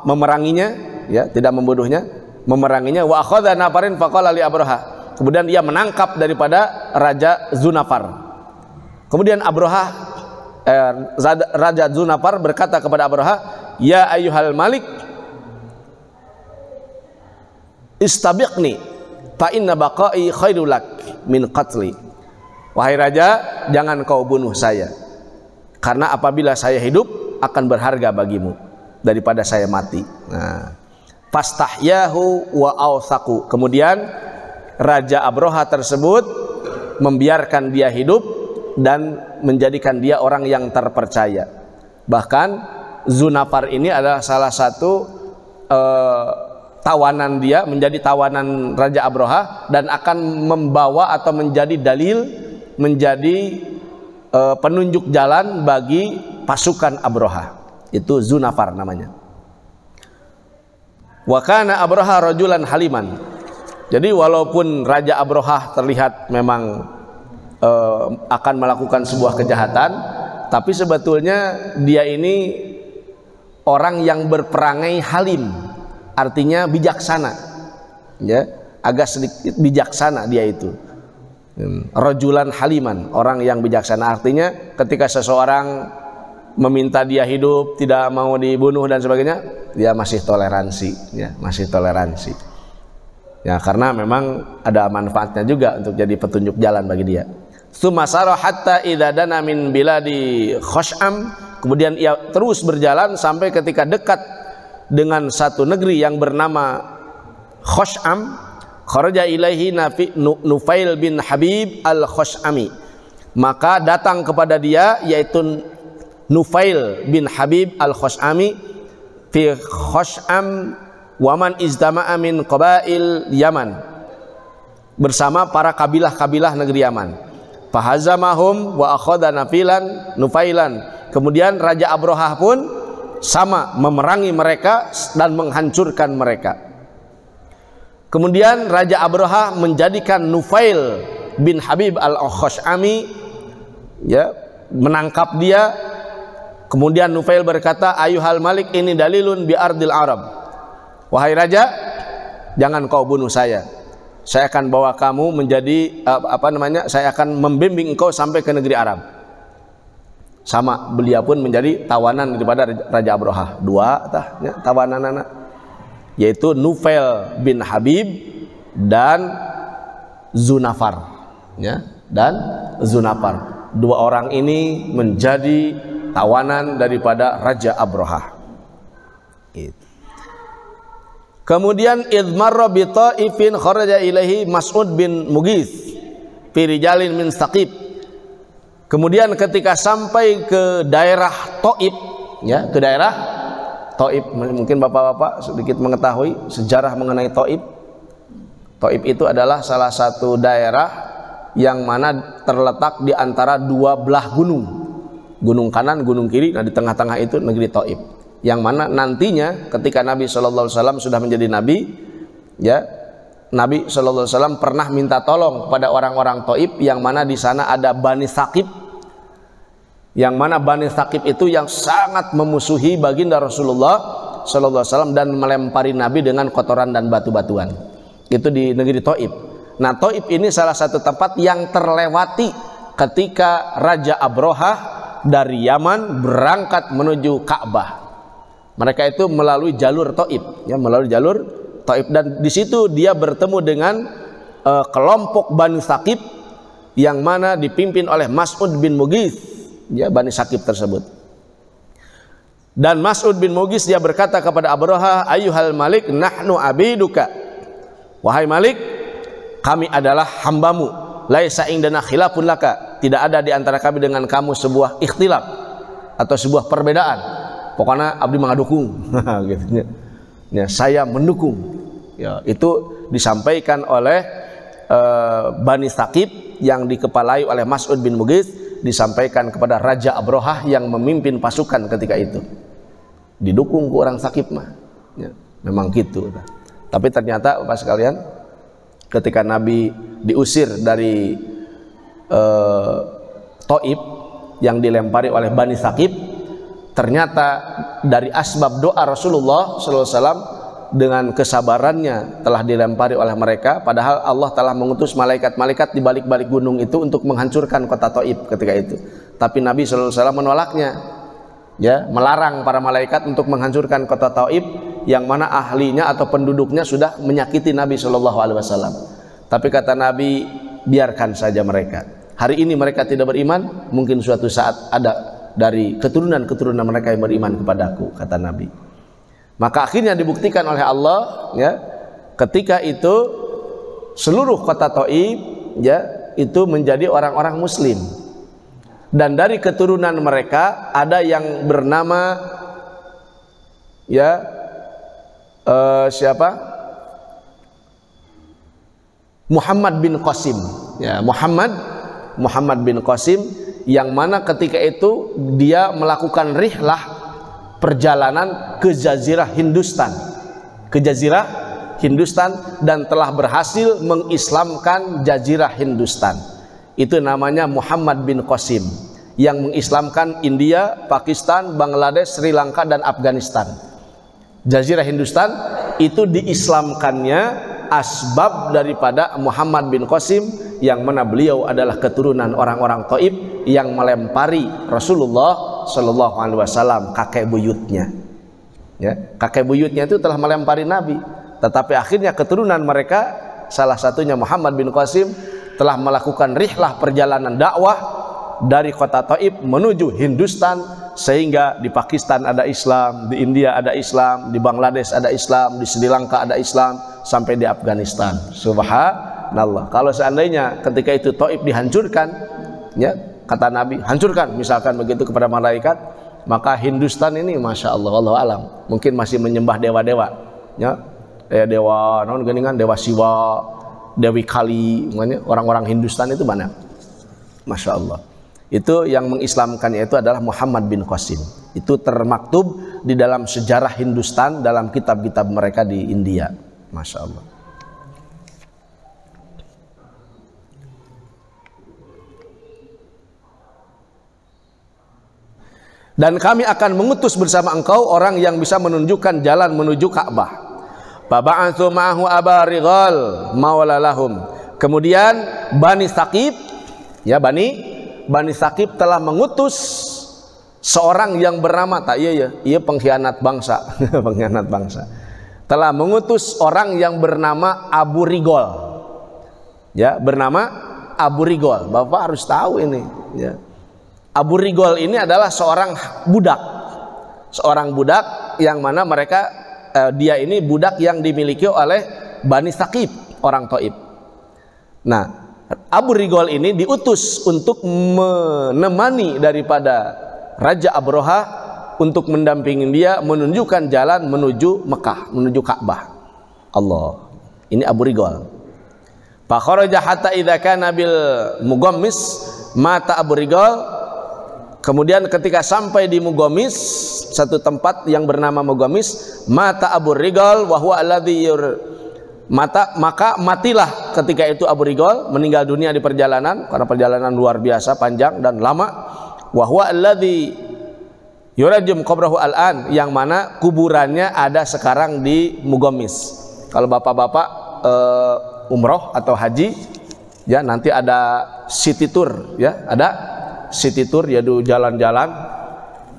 Speaker 1: memeranginya ya, tidak membunuhnya, memeranginya. Wa akhadha nafarin faqala li Abroha, kemudian dia menangkap daripada Raja Dzunafar. Kemudian Raja Dzunafar berkata kepada Abroha, ya ayyuhal malik istabiqni fa inna baqai khairul lak min qatli. Wahai raja, jangan kau bunuh saya, karena apabila saya hidup akan berharga bagimu daripada saya mati. Nah, fastahyahu wa awsaku, kemudian Raja Abroha tersebut membiarkan dia hidup dan menjadikan dia orang yang terpercaya. Bahkan Dzunafar ini adalah salah satu tawanan, dia menjadi tawanan Raja Abroha dan akan membawa atau menjadi dalil, menjadi penunjuk jalan bagi pasukan Abroha. Itu Dzunafar namanya. Wa kana Abroha rajulan haliman. Jadi walaupun Raja Abroha terlihat memang akan melakukan sebuah kejahatan, tapi sebetulnya dia ini orang yang berperangai halim, artinya bijaksana ya, agak sedikit bijaksana dia itu. Rajulan haliman, orang yang bijaksana, artinya ketika seseorang meminta dia hidup, tidak mau dibunuh dan sebagainya, dia masih toleransi ya, masih toleransi ya, karena memang ada manfaatnya juga untuk jadi petunjuk jalan bagi dia. Sumasara hatta idza dana min biladi Khosham, kemudian ia terus berjalan sampai ketika dekat dengan satu negeri yang bernama Khosham. kharaja ilaihi Nufail bin Habib al-Khash'ami, maka datang kepada dia yaitu Nufail bin Habib al-Khash'ami fi Khash'am wa man izdama'a min qabail Yaman, bersama para kabilah-kabilah negeri Yaman. Fahazamahum wa akhadha Nufailan. Kemudian Raja Abrahah pun sama memerangi mereka dan menghancurkan mereka. Kemudian Raja Abrahah menjadikan Nufail bin Habib al-Khash'ami, ya, menangkap dia. Kemudian Nufail berkata, ayuhal malik, ini dalilun bi ardil Arab. Wahai raja, jangan kau bunuh saya. Saya akan bawa kamu menjadi saya akan membimbing engkau sampai ke negeri Arab. Sama, beliau pun menjadi tawanan daripada Raja Abrahah. Dua tawanan anak, yaitu Nufail bin Habib dan Zunafar, ya, dan Zunafar. Dua orang ini menjadi tawanan daripada Raja Abrahah. Gitu. Kemudian idmarra bi Taifin kharaja ilaihi Mas'ud bin Mughith fi rijalin min Saqif. Kemudian ketika sampai ke daerah Taif, ya, ke daerah Taif, mungkin bapak-bapak sedikit mengetahui sejarah mengenai Taif. Taif itu adalah salah satu daerah yang mana terletak di antara dua belah gunung, gunung kanan, gunung kiri. Nah, di tengah-tengah itu negeri Taif, yang mana nantinya ketika Nabi SAW sudah menjadi Nabi, ya, Nabi SAW pernah minta tolong kepada orang-orang Taif, yang mana di sana ada Bani Saqif, yang mana Bani Saqif itu yang sangat memusuhi baginda Rasulullah SAW dan melempari Nabi dengan kotoran dan batu-batuan. Itu di negeri Taif. Nah, Taif ini salah satu tempat yang terlewati ketika Raja Abrahah dari Yaman berangkat menuju Ka'bah. Mereka itu melalui jalur Taif, ya, melalui jalur Taif, dan di situ dia bertemu dengan kelompok Bani Saqif yang mana dipimpin oleh Mas'ud bin Mughith, ya, Bani Saqif tersebut. Dan Mas'ud bin Mughith dia berkata kepada Abrahah, ayyuhal malik nahnu abiduka. Wahai Malik, kami adalah hambamu. Laisa indana khilafun laka. Tidak ada di antara kami dengan kamu sebuah ikhtilaf atau sebuah perbedaan. Pokoknya abdi mengadukung. Gitu. Ya, saya mendukung. Ya, itu disampaikan oleh Bani Saqif yang dikepalai oleh Mas'ud bin Mughith, disampaikan kepada Raja Abrahah yang memimpin pasukan ketika itu. Didukung ke orang Saqif mah. Ya, memang gitu. Tapi ternyata Bapak sekalian, ketika Nabi diusir dari Taif yang dilempari oleh Bani Saqif, ternyata dari asbab doa Rasulullah SAW dengan kesabarannya telah dilempari oleh mereka, padahal Allah telah mengutus malaikat-malaikat di balik-balik gunung itu untuk menghancurkan kota Taif ketika itu. Tapi Nabi SAW menolaknya, ya, melarang para malaikat untuk menghancurkan kota Taif yang mana ahlinya atau penduduknya sudah menyakiti Nabi SAW. Tapi kata Nabi, biarkan saja mereka. Hari ini mereka tidak beriman, mungkin suatu saat ada dari keturunan-keturunan mereka yang beriman kepadaku, kata Nabi. Maka akhirnya dibuktikan oleh Allah, ya, ketika itu seluruh kota Taif, ya, itu menjadi orang-orang Muslim. Dan dari keturunan mereka ada yang bernama, ya, siapa? Muhammad bin Qasim, ya, Muhammad bin Qasim, yang mana ketika itu dia melakukan rihlah perjalanan ke Jazirah Hindustan, dan telah berhasil mengislamkan Jazirah Hindustan. Itu namanya Muhammad bin Qasim, yang mengislamkan India, Pakistan, Bangladesh, Sri Lanka, dan Afghanistan. Jazirah Hindustan itu diislamkannya asbab daripada Muhammad bin Qasim, yang mana beliau adalah keturunan orang-orang Taif yang melempari Rasulullah SAW, kakek buyutnya. Ya, kakek buyutnya itu telah melempari Nabi, tetapi akhirnya keturunan mereka, salah satunya Muhammad bin Qasim, telah melakukan rihlah perjalanan dakwah dari kota Taif menuju Hindustan sehingga di Pakistan ada Islam, di India ada Islam, di Bangladesh ada Islam, di Sri Lanka ada Islam, sampai di Afghanistan. Subhanallah. Kalau seandainya ketika itu Taif dihancurkan, ya kata Nabi, hancurkan misalkan begitu kepada malaikat, maka Hindustan ini masya Allah, wallahu alam, mungkin masih menyembah dewa-dewa, ya dewa non geningan, dewa Siwa, Dewi Kali, orang-orang Hindustan itu mana? Masya Allah. Itu yang mengislamkannya itu adalah Muhammad bin Qasim. Itu termaktub di dalam sejarah Hindustan dalam kitab-kitab mereka di India. Masya Allah. Dan kami akan mengutus bersama engkau orang yang bisa menunjukkan jalan menuju Ka'bah. Faba'atsu ma'ahu abarighal maula lahum. Kemudian Bani Saqif, ya Bani Saqif telah mengutus seorang yang bernama pengkhianat bangsa pengkhianat bangsa, telah mengutus orang yang bernama Abu Rigol, ya bernama Abu Rigol. Bapak harus tahu ini, ya. Abu Rigol ini adalah seorang budak yang mana dia ini budak yang dimiliki oleh Bani Saqif, orang Taif. Nah, Abu Rigol ini diutus untuk menemani daripada Raja Abroha untuk mendampingi dia menunjukkan jalan menuju Mekah, menuju Ka'bah. Allah. Ini Abu Rigol. Fa kharaja hatta idza kana bil Mughammis mata Abu Rigol. Kemudian ketika sampai di Mughammis, satu tempat yang bernama Mughammis, mata Abu Rigol wa huwa alladhi maka matilah ketika itu Abu Rigol, meninggal dunia di perjalanan, karena perjalanan luar biasa panjang dan lama. Wa huwa alladzi yurajum qabrahu al-an, yang mana kuburannya ada sekarang di Mughammis. Kalau bapak-bapak umroh atau haji, ya nanti ada city tour, ya ada city tour, yaitu jalan-jalan,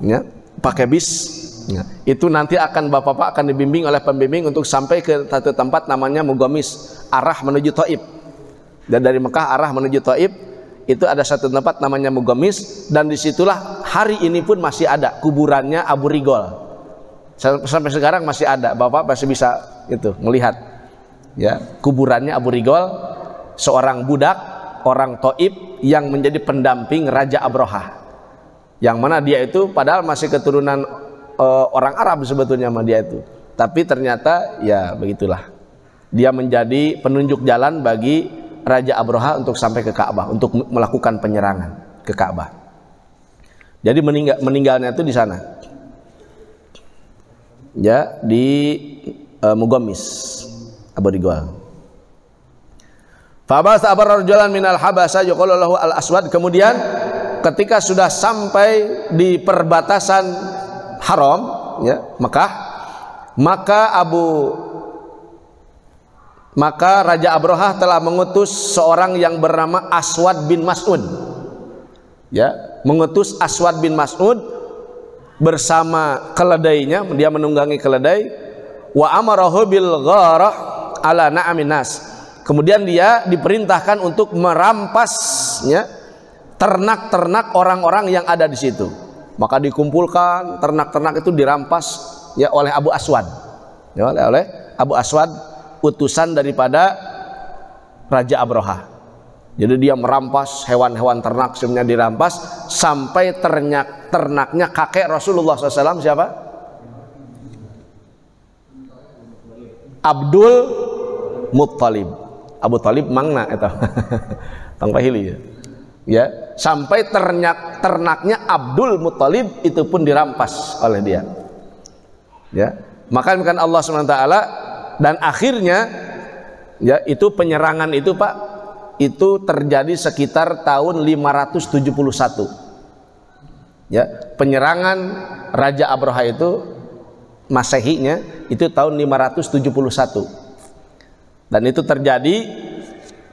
Speaker 1: ya pakai bis. Ya, itu nanti akan bapak-bapak akan dibimbing oleh pembimbing untuk sampai ke satu tempat namanya Mughammis, arah menuju Taif. Dan dari Mekah arah menuju Taif itu ada satu tempat namanya Mughammis, dan disitulah hari ini pun masih ada kuburannya Abu Rigol. Sampai sekarang masih ada, bapak masih bisa itu melihat, ya kuburannya Abu Rigol, seorang budak orang Taif yang menjadi pendamping Raja Abroha, yang mana dia itu padahal masih keturunan orang Arab sebetulnya sama dia itu, tapi ternyata ya begitulah, dia menjadi penunjuk jalan bagi Raja Abroha untuk sampai ke Ka'bah, untuk melakukan penyerangan ke Ka'bah. Jadi meninggalnya itu di sana, ya di Mughammis, Abu Rigol. Fabasa abarrajulan minal habasa yuqalu lahu al-aswad. Kemudian ketika sudah sampai di perbatasan Haram, ya Mekah, maka Raja Abroha telah mengutus seorang yang bernama Aswad bin Mas'ud, ya mengutus Aswad bin Mas'ud bersama keledainya, dia menunggangi keledai, wa amarahu bil gharah ala na'amin nas. Kemudian dia diperintahkan untuk merampasnya ternak-ternak orang-orang yang ada di situ. Maka dikumpulkan ternak-ternak itu dirampas, ya oleh Abu Aswad, ya oleh Abu Aswad, utusan daripada Raja Abroha. Jadi dia merampas hewan-hewan ternak, semuanya dirampas sampai ternaknya kakek Rasulullah SAW, siapa? Abdul Muttalib. Abu Talib mangna eta tang pahili, ya sampai ternaknya Abdul Muttalib itu pun dirampas oleh dia, ya maka Allah SWT. Dan akhirnya ya itu penyerangan itu Pak, itu terjadi sekitar tahun 571, ya penyerangan Raja Abroha itu Masehinya itu tahun 571. Dan itu terjadi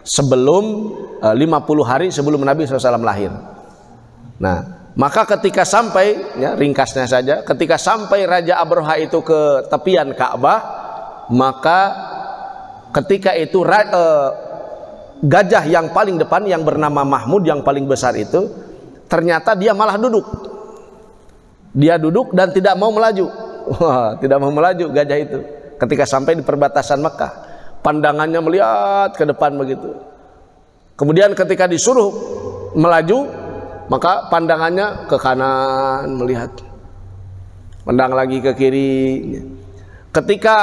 Speaker 1: sebelum 50 hari sebelum Nabi SAW lahir. Nah, maka ketika sampai, ya ringkasnya saja, ketika sampai Raja Abroha itu ke tepian Ka'bah, maka ketika itu gajah yang paling depan yang bernama Mahmud, yang paling besar itu, ternyata dia malah duduk. Dia duduk dan tidak mau melaju. Wah, tidak mau melaju gajah itu. Ketika sampai di perbatasan Mekah, pandangannya melihat ke depan begitu. Kemudian ketika disuruh melaju, maka pandangannya ke kanan melihat, pandang lagi ke kiri. Ketika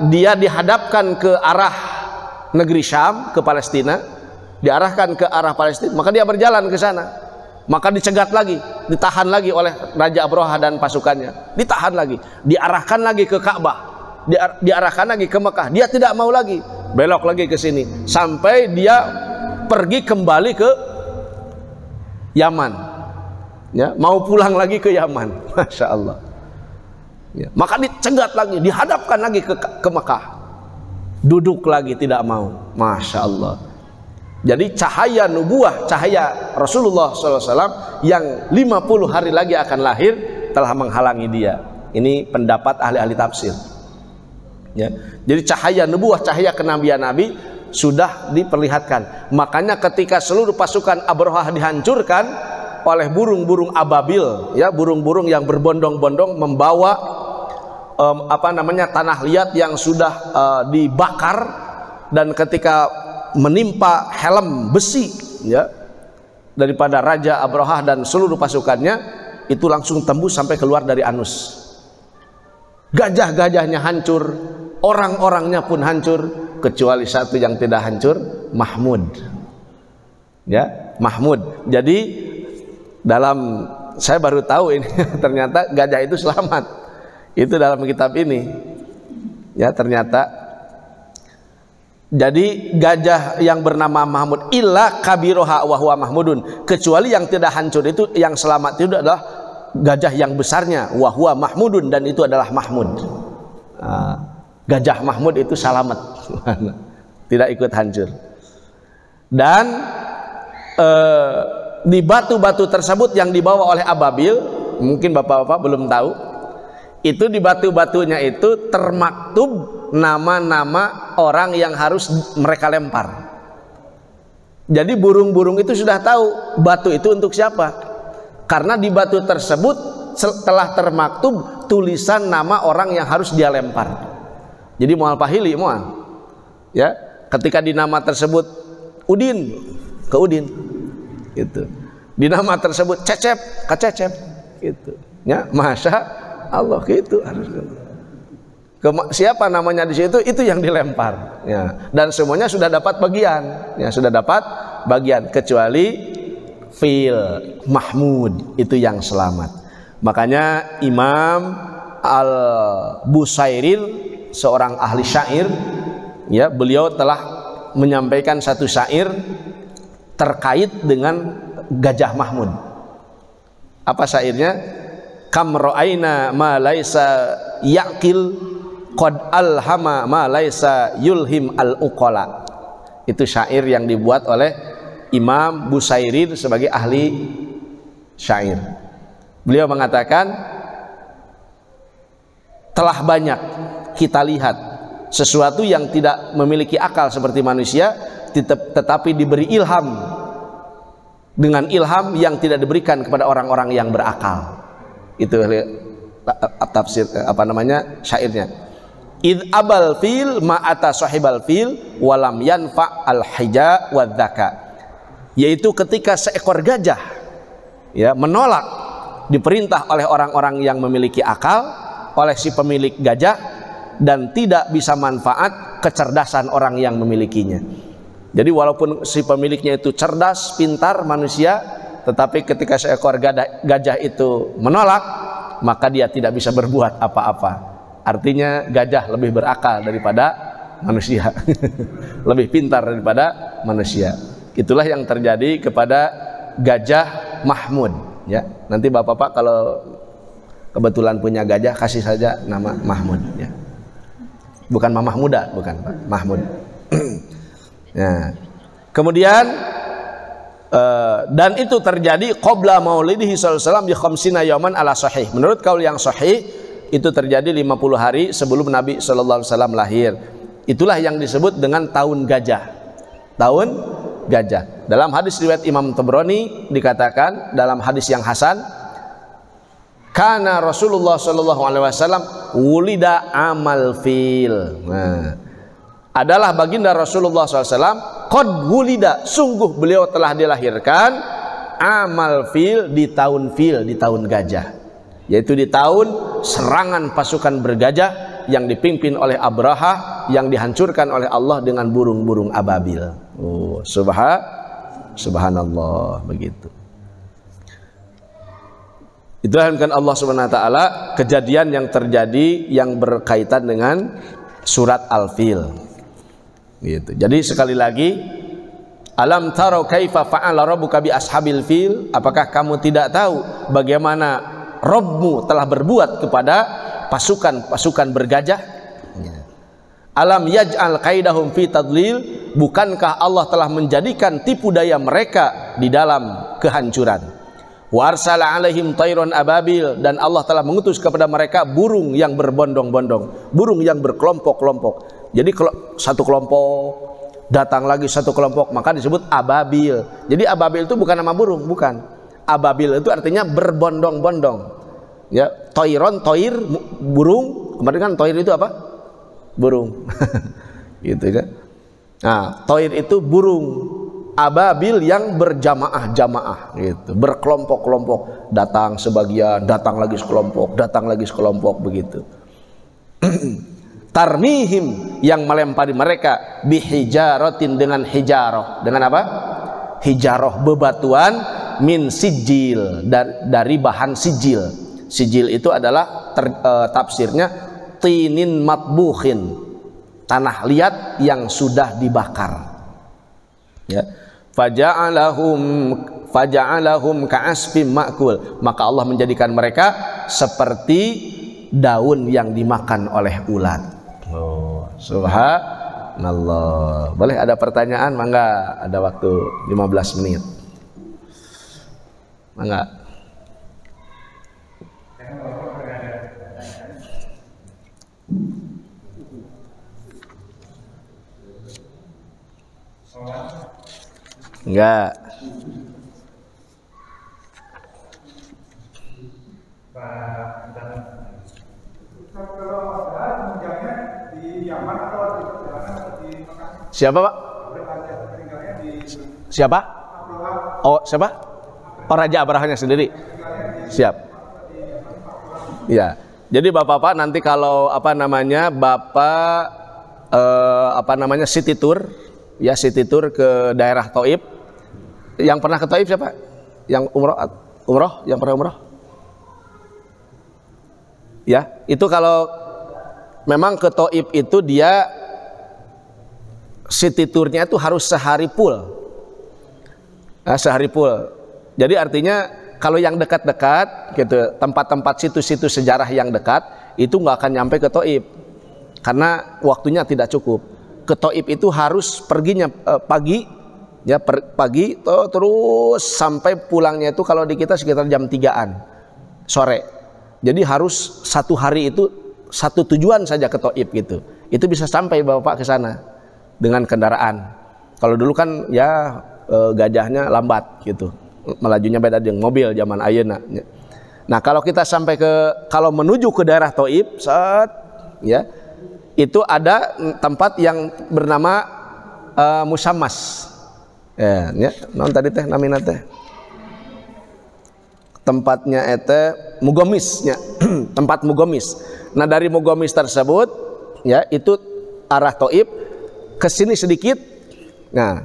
Speaker 1: dia dihadapkan ke arah negeri Syam, ke Palestina, diarahkan ke arah Palestina, maka dia berjalan ke sana. Maka dicegat lagi, ditahan lagi oleh Raja Abraha dan pasukannya, ditahan lagi, diarahkan lagi ke Ka'bah, diarahkan lagi ke Mekah. Dia tidak mau lagi, belok lagi ke sini, sampai dia pergi kembali ke Yaman, ya, mau pulang lagi ke Yaman. Masya Allah, ya, maka dicegat lagi, dihadapkan lagi ke Mekah, duduk lagi, tidak mau. Masya Allah. Jadi cahaya nubuah, cahaya Rasulullah SAW yang 50 hari lagi akan lahir telah menghalangi dia. Ini pendapat ahli-ahli tafsir, ya. Jadi cahaya nubuah, cahaya kenabian Nabi sudah diperlihatkan. Makanya ketika seluruh pasukan Abraha dihancurkan oleh burung-burung ababil, ya, burung-burung yang berbondong-bondong membawa tanah liat yang sudah dibakar, dan ketika menimpa helm besi, ya, daripada Raja Abraha dan seluruh pasukannya, itu langsung tembus sampai keluar dari anus. Gajah-gajahnya hancur, orang-orangnya pun hancur, kecuali satu yang tidak hancur, Mahmud, ya, Mahmud. Jadi saya baru tahu ini ternyata gajah itu selamat. Itu dalam kitab ini, ya, ternyata. Jadi gajah yang bernama Mahmud, illa kabiroha wa huwa mahmudun, kecuali yang tidak hancur itu, yang selamat itu adalah gajah yang besarnya, wa huwa mahmudun, dan itu adalah Mahmud. Gajah Mahmud itu selamat, tidak ikut hancur. Dan di batu-batu tersebut yang dibawa oleh ababil, mungkin bapak-bapak belum tahu, itu di batu-batunya itu termaktub nama-nama orang yang harus mereka lempar. Jadi burung-burung itu sudah tahu batu itu untuk siapa, karena di batu tersebut telah termaktub tulisan nama orang yang harus dia lempar. Jadi mual pahili mual, ya, ketika di nama tersebut Udin ke Udin, gitu. Di nama tersebut Cecep ke Cecep, gitu, ya. Masya Allah, gitu harus. Siapa namanya di situ, itu yang dilempar, ya. Dan semuanya sudah dapat bagian, ya, sudah dapat bagian, kecuali fil Mahmud, itu yang selamat. Makanya Imam Al-Busairir, seorang ahli syair, ya, beliau telah menyampaikan satu syair terkait dengan gajah Mahmud. Apa syairnya? Kam ra'aina ma laisa yaqil qad alhama ma laisa yulhim al-uqala. Itu syair yang dibuat oleh Imam Busairir sebagai ahli syair. Beliau mengatakan, telah banyak kita lihat sesuatu yang tidak memiliki akal seperti manusia, tetapi diberi ilham dengan ilham yang tidak diberikan kepada orang-orang yang berakal. Itu tafsir syairnya. Id abal fil ma'ata sahibal fil walam yanfa al hija wadzaka, yaitu ketika seekor gajah, ya, menolak diperintah oleh orang-orang yang memiliki akal, oleh si pemilik gajah, dan tidak bisa manfaat kecerdasan orang yang memilikinya. Jadi walaupun si pemiliknya itu cerdas, pintar manusia, tetapi ketika seekor gajah itu menolak, maka dia tidak bisa berbuat apa-apa. Artinya gajah lebih berakal daripada manusia, lebih pintar daripada manusia. Itulah yang terjadi kepada gajah Mahmud, ya. Nanti bapak-bapak kalau kebetulan punya gajah, kasih saja nama Mahmud, ya. Bukan Mamah Muda, bukan, Pak, Mahmud. Ya. Kemudian dan itu terjadi qabla maulidihi sallallahu alaihi wasallam bi khamsina yauman ala sahih. Menurut kaul yang sahih, itu terjadi 50 hari sebelum Nabi sallallahu alaihi wasallam lahir. Itulah yang disebut dengan tahun gajah. Tahun gajah. Dalam hadis riwayat Imam Tabrani dikatakan dalam hadis yang hasan, Karena Rasulullah sallallahu alaihi wasallam wulida amal fil. Nah, adalah baginda Rasulullah SAW qad wulida, sungguh beliau telah dilahirkan amal fil, di tahun gajah, yaitu di tahun serangan pasukan bergajah yang dipimpin oleh Abraha, yang dihancurkan oleh Allah dengan burung-burung ababil. Oh, subhanallah, begitu. Itulah kan Allah Subhanahu wa taala kejadian yang terjadi yang berkaitan dengan surat Al-Fil. Gitu. Jadi sekali lagi, alam taro kaifa fa'ala rabbuka bi ashabil fil? Apakah kamu tidak tahu bagaimana Rabbmu telah berbuat kepada pasukan bergajah? Alam yaj'al kaidahum fi tadlil? Bukankah Allah telah menjadikan tipu daya mereka di dalam kehancuran? Wa arsala alaihim tayran ababil, dan Allah telah mengutus kepada mereka burung yang berbondong-bondong, burung yang berkelompok-kelompok. Jadi kalau satu kelompok datang lagi satu kelompok, maka disebut ababil. Jadi ababil itu bukan nama burung, bukan. Ababil itu artinya berbondong-bondong. Ya, toiron, toir, burung. Kemarin kan toir itu apa? Burung. Gitu kan. Nah, toir itu burung. Ababil yang berjamaah-jamaah gitu, berkelompok-kelompok, datang sebagian, datang lagi sekelompok, datang lagi sekelompok, begitu. Tarmihim, yang melempari mereka bihijaratin, dengan hijarah. Dengan apa? Hijarah, bebatuan, min sijil, dari bahan sijil. Sijil itu adalah tafsirnya tinin matbuhin, tanah liat yang sudah dibakar. Ya, faja'alahum ka'asfim ma'kul, maka Allah menjadikan mereka seperti daun yang dimakan oleh ulat. Oh, subhanallah. Boleh ada pertanyaan? Mangga, ada waktu 15 menit. Mangga. Enggak. Siapa, Pak? Siapa? Oh, siapa? Oh, Raja Abrahanya sendiri. Siap. Ya. Jadi Bapak-bapak nanti kalau Bapak city tour, ya city tour ke daerah Taif. Yang pernah ke Taif siapa? Yang umroh, yang pernah umroh? Ya, itu kalau memang ke Taif itu dia city tournya itu harus sehari full. Nah, sehari full. Jadi artinya kalau yang dekat-dekat gitu, tempat-tempat situs-situs sejarah yang dekat itu nggak akan nyampe ke Taif karena waktunya tidak cukup. Ke Taif itu harus perginya pagi, ya pagi terus sampai pulangnya itu kalau di kita sekitar jam 3-an sore. Jadi harus satu hari itu satu tujuan saja ke Taif gitu. Itu bisa sampai Bapak ke sana dengan kendaraan. Kalau dulu kan ya gajahnya lambat gitu, melajunya beda dengan mobil zaman ayeuna. Nah, kalau kita sampai kalau menuju ke daerah Taif, ya itu ada tempat yang bernama Musammas. Ya, non tadi teh namina teh. Tempatnya Mugomisnya, tempat Mugomis. Nah, dari Mugomis tersebut ya itu arah Taif ke sini sedikit. Nah,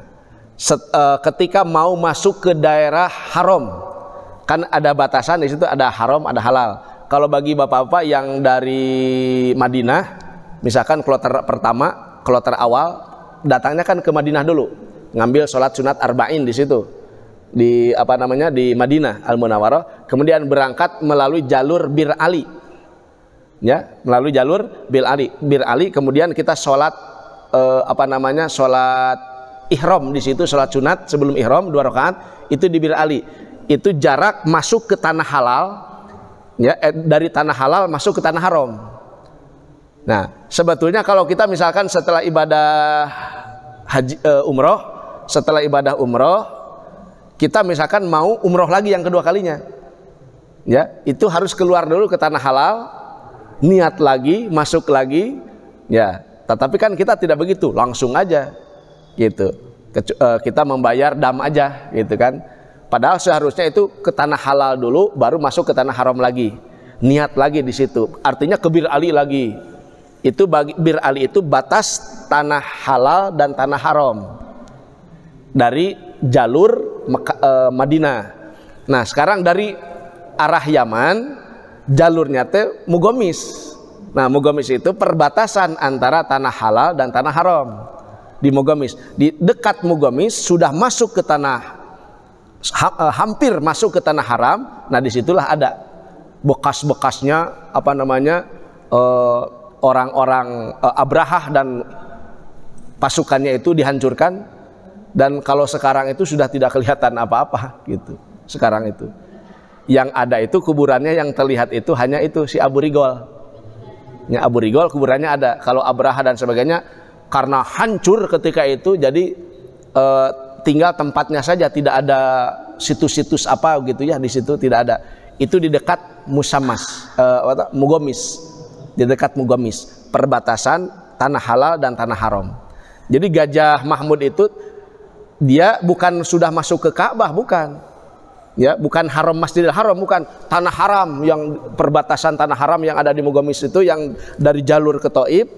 Speaker 1: ketika mau masuk ke daerah haram, kan ada batasan di situ, ada haram, ada halal. Kalau bagi bapak-bapak yang dari Madinah, misalkan kloter pertama, kloter awal, datangnya kan ke Madinah dulu, ngambil sholat sunat arba'in di situ, di di Madinah Al-Munawwarah, kemudian berangkat melalui jalur Bir Ali, ya, melalui jalur Bir Ali, kemudian kita sholat sholat ihram di situ, sholat sunat sebelum ihram 2 rakaat itu di Bir Ali. Itu jarak masuk ke tanah halal, ya, dari tanah halal masuk ke tanah haram. Nah, sebetulnya kalau kita misalkan setelah ibadah haji umroh, setelah ibadah umroh kita misalkan mau umroh lagi yang kedua kalinya, Ya, itu harus keluar dulu ke tanah halal, niat lagi, masuk lagi, ya. Tetapi kan kita tidak begitu, langsung aja, gitu. Kita membayar dam aja, gitu kan. Padahal seharusnya itu ke tanah halal dulu, baru masuk ke tanah haram lagi, niat lagi di situ. Artinya ke Bir Ali lagi. Itu Bir Ali itu batas tanah halal dan tanah haram dari jalur Madinah. Nah, sekarang dari arah Yaman jalurnya teh Mugomis. Nah, Mugomis itu perbatasan antara tanah halal dan tanah haram. Di Mugomis, di dekat Mugomis sudah masuk ke tanah hampir masuk ke tanah haram. Nah, disitulah ada bekas-bekasnya apa namanya orang-orang Abrahah dan pasukannya itu dihancurkan. Dan kalau sekarang itu sudah tidak kelihatan apa-apa gitu. Sekarang itu yang ada itu kuburannya yang terlihat itu hanya itu si Abu Rigol. Ya, Abu Rigol kuburannya ada. Kalau Abraha dan sebagainya karena hancur ketika itu, jadi tinggal tempatnya saja, tidak ada situs-situs apa gitu ya di situ, tidak ada. Itu di dekat Musammas, Mugomis, di dekat Mugomis, perbatasan tanah halal dan tanah haram. Jadi Gajah Mahmud itu dia bukan sudah masuk ke Ka'bah, bukan. Ya, bukan haram, Masjidil Haram, bukan, tanah haram, yang perbatasan tanah haram yang ada di Mugomis itu, yang dari jalur ke Thaif,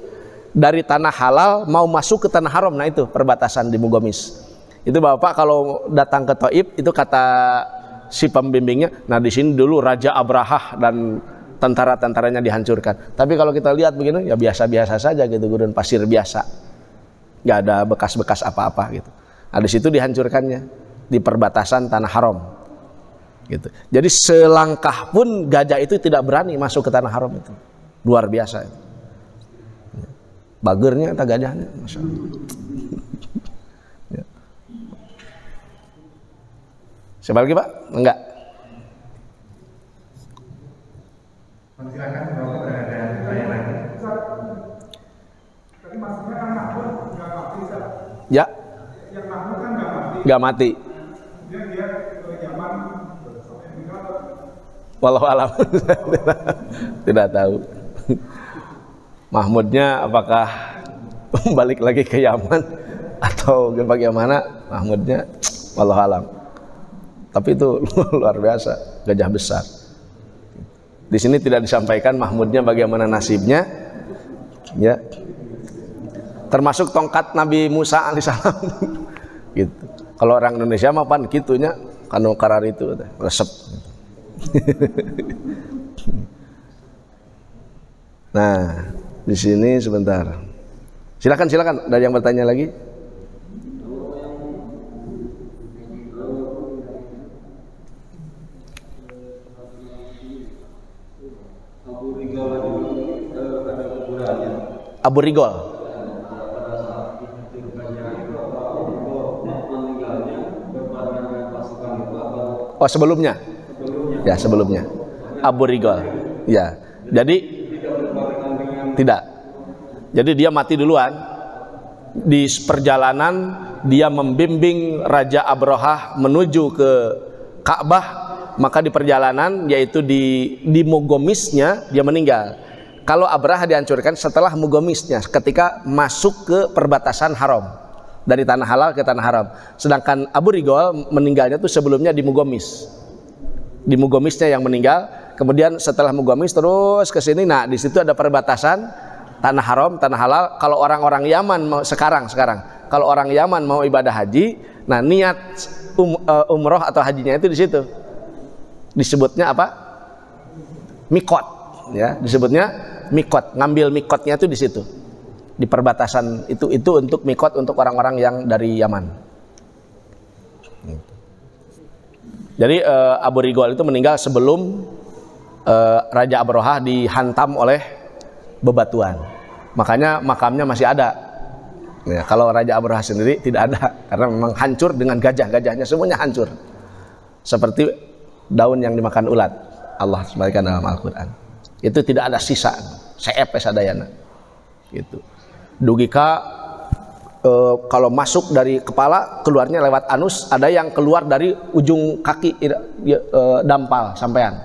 Speaker 1: dari tanah halal mau masuk ke tanah haram. Nah, itu perbatasan di Mugomis. Itu Bapak kalau datang ke Thaif itu kata si pembimbingnya, nah di sini dulu Raja Abrahah dan tentara-tentaranya dihancurkan. Tapi kalau kita lihat begini ya biasa-biasa saja gitu, gurun pasir biasa, nggak ada bekas-bekas apa-apa gitu. Nah, di situ dihancurkannya di perbatasan tanah haram. Gitu. Jadi selangkah pun gajah itu tidak berani masuk ke tanah haram itu. Luar biasa itu. Bagernya atau gajahnya, Masya Allah. Ya. Siapa lagi Pak? Enggak.
Speaker 2: Silakan kalau ada pertanyaan lagi. Tadi maksudnya kan Mahmud nggak mati,
Speaker 1: Ya.
Speaker 2: Yang Mahmud kan nggak mati.
Speaker 1: Nggak mati.
Speaker 2: Dia ke Yaman.
Speaker 1: Wallahu alam. Tidak tahu. Mahmudnya apakah balik lagi ke Yaman atau bagaimana Mahmudnya, wallahu alam. Tapi itu luar biasa, gajah besar. Di sini tidak disampaikan Mahmudnya bagaimana nasibnya, ya. Termasuk tongkat Nabi Musa alaihissalam. Gitu. Kalau orang Indonesia mah pan kitunya kanu karar itu resep. Nah, di sini sebentar. Silakan ada yang bertanya lagi? Abu Rigol. Oh, sebelumnya. Ya, sebelumnya. Abu Rigol. Ya. Jadi tidak. Jadi dia mati duluan. Di perjalanan dia membimbing Raja Abrahah menuju ke Ka'bah, maka di perjalanan yaitu di Mugomisnya dia meninggal. Kalau Abrahah dihancurkan setelah Mugomisnya, ketika masuk ke perbatasan haram, dari tanah halal ke tanah haram. Sedangkan Abu Rigol meninggalnya itu sebelumnya di Mugomis. Di Mugomisnya yang meninggal, kemudian setelah Mugomis terus ke sini. Nah, di situ ada perbatasan tanah haram, tanah halal. Kalau orang-orang Yaman mau sekarang, kalau orang Yaman mau ibadah haji, nah niat umroh atau hajinya itu di situ. Disebutnya apa? Mikot, ya, disebutnya mikot. Ngambil mikotnya itu di situ. Di perbatasan itu untuk mikot untuk orang-orang yang dari Yaman. Jadi Abu Rigol itu meninggal sebelum Raja Abrahah dihantam oleh bebatuan. Makanya makamnya masih ada. Ya, kalau Raja Abrahah sendiri tidak ada, karena memang hancur dengan gajah-gajahnya semuanya hancur. Seperti daun yang dimakan ulat. Allah sebutkan dalam Al-Qur'an. Itu tidak ada sisa. Seep sadayana. Gitu. Dugika kalau masuk dari kepala keluarnya lewat anus, ada yang keluar dari ujung kaki dampal sampean.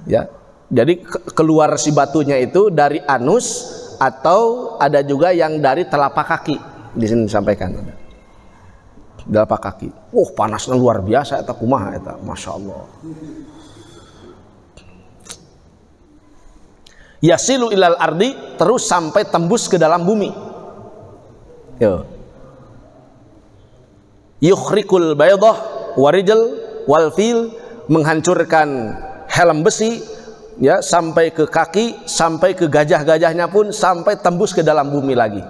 Speaker 1: Ya. Jadi keluar si batunya itu dari anus atau ada juga yang dari telapak kaki. Di sini disampaikan. Telapak kaki. Panasnya luar biasa eta kumaha eta, Masya Allah. Yasilu ilal ardi, terus sampai tembus ke dalam bumi. Yo. Yukhrikul baydah warijal wal fil, menghancurkan helm besi, ya, sampai ke kaki, sampai ke gajah-gajahnya pun, sampai tembus ke dalam bumi lagi.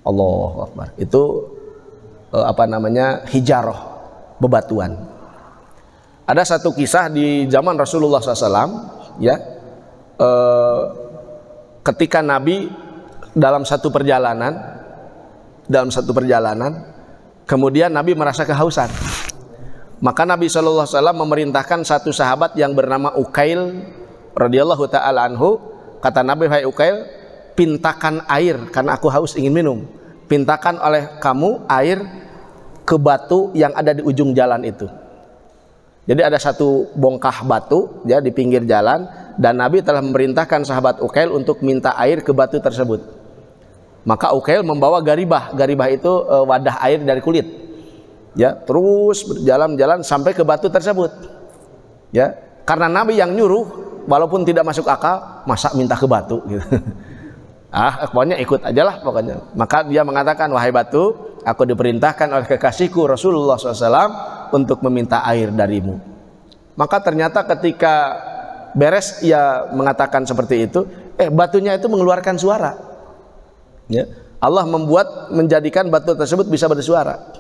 Speaker 1: Allahu Akbar. Itu hijarah, bebatuan. Ada satu kisah di zaman Rasulullah SAW, ya, ketika Nabi dalam satu perjalanan, kemudian Nabi merasa kehausan. Maka Nabi SAW memerintahkan satu sahabat yang bernama Ukail radhiyallahu ta'ala anhu. Kata Nabi, "Hai Ukail, pintakan air karena aku haus ingin minum. Pintakan oleh kamu air ke batu yang ada di ujung jalan itu." Jadi ada satu bongkah batu, ya, di pinggir jalan, dan Nabi telah memerintahkan sahabat Ukail untuk minta air ke batu tersebut. Maka Ukail membawa garibah. Garibah itu wadah air dari kulit. Ya, terus berjalan-jalan sampai ke batu tersebut. Ya, karena Nabi yang nyuruh, walaupun tidak masuk akal, masa minta ke batu gitu. Pokoknya ikut aja lah pokoknya. Maka dia mengatakan, "Wahai batu, aku diperintahkan oleh kekasihku Rasulullah SAW untuk meminta air darimu." Maka ternyata ketika beres ia mengatakan seperti itu, batunya itu mengeluarkan suara. Ya, Allah menjadikan batu tersebut bisa bersuara.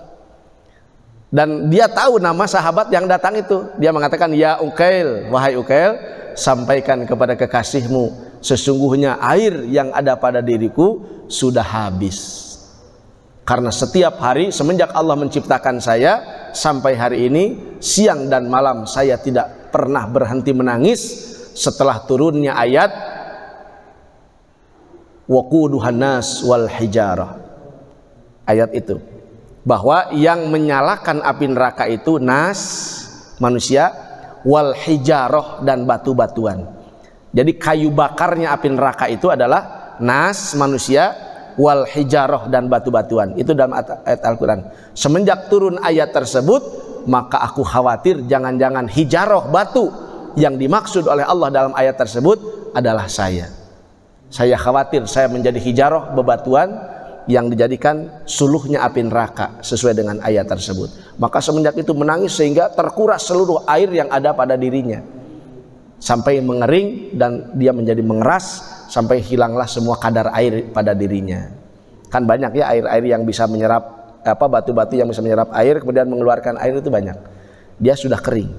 Speaker 1: Dan dia tahu nama sahabat yang datang itu. Dia mengatakan, "Ya Ukail, wahai Ukail, sampaikan kepada kekasihmu, sesungguhnya air yang ada pada diriku sudah habis. Karena setiap hari semenjak Allah menciptakan saya sampai hari ini, siang dan malam saya tidak pernah berhenti menangis setelah turunnya ayat waquduhan nas wal hijarah." Ayat itu, bahwa yang menyalakan api neraka itu nas, manusia, wal hijarah, dan batu-batuan. Jadi kayu bakarnya api neraka itu adalah nas, manusia, wal hijarah, dan batu-batuan. Itu dalam ayat Al-Quran. Semenjak turun ayat tersebut, maka aku khawatir jangan-jangan hijarah, batu yang dimaksud oleh Allah dalam ayat tersebut adalah saya. Saya khawatir saya menjadi hijarah, bebatuan yang dijadikan suluhnya api neraka sesuai dengan ayat tersebut. Maka semenjak itu menangis sehingga terkuras seluruh air yang ada pada dirinya sampai mengering, dan dia menjadi mengeras sampai hilanglah semua kadar air pada dirinya. Kan banyak ya air-air yang bisa menyerap, batu-batu yang bisa menyerap air kemudian mengeluarkan air, itu banyak. Dia sudah kering.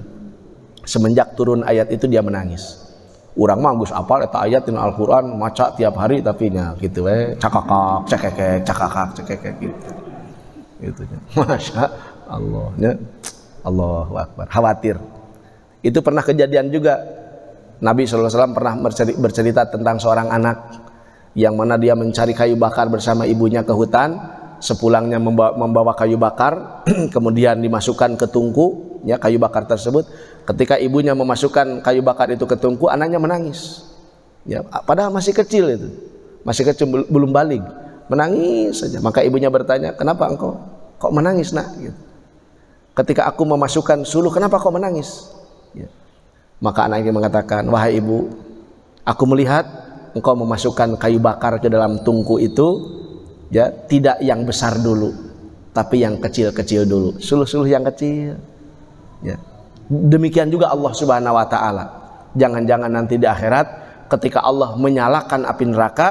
Speaker 1: Semenjak turun ayat itu dia menangis. Urang mah geus apal eta ayat dina Al-Qur'an, maca tiap hari tapi nya kitu we, cakakak, cekekek gitu. Gitu nya. Masya Allah nya. Allahu Akbar. Khawatir. Itu pernah kejadian juga. Nabi SAW pernah bercerita tentang seorang anak yang mana dia mencari kayu bakar bersama ibunya ke hutan. Sepulangnya membawa kayu bakar, kemudian dimasukkan ke tungku, ya, kayu bakar tersebut. Ketika ibunya memasukkan kayu bakar itu ke tungku, anaknya menangis. Ya, padahal masih kecil itu, masih kecil, belum balik, menangis saja. Maka ibunya bertanya, "Kenapa engkau kok menangis, nak?" Gitu. "Ketika aku memasukkan suluh, kenapa kau menangis?" Ya. Maka anaknya mengatakan, "Wahai ibu, aku melihat engkau memasukkan kayu bakar ke dalam tungku itu, ya, tidak yang besar dulu, tapi yang kecil-kecil dulu, suluh-suluh yang kecil." Ya. Demikian juga Allah Subhanahu wa Ta'ala. Jangan-jangan nanti di akhirat, ketika Allah menyalakan api neraka,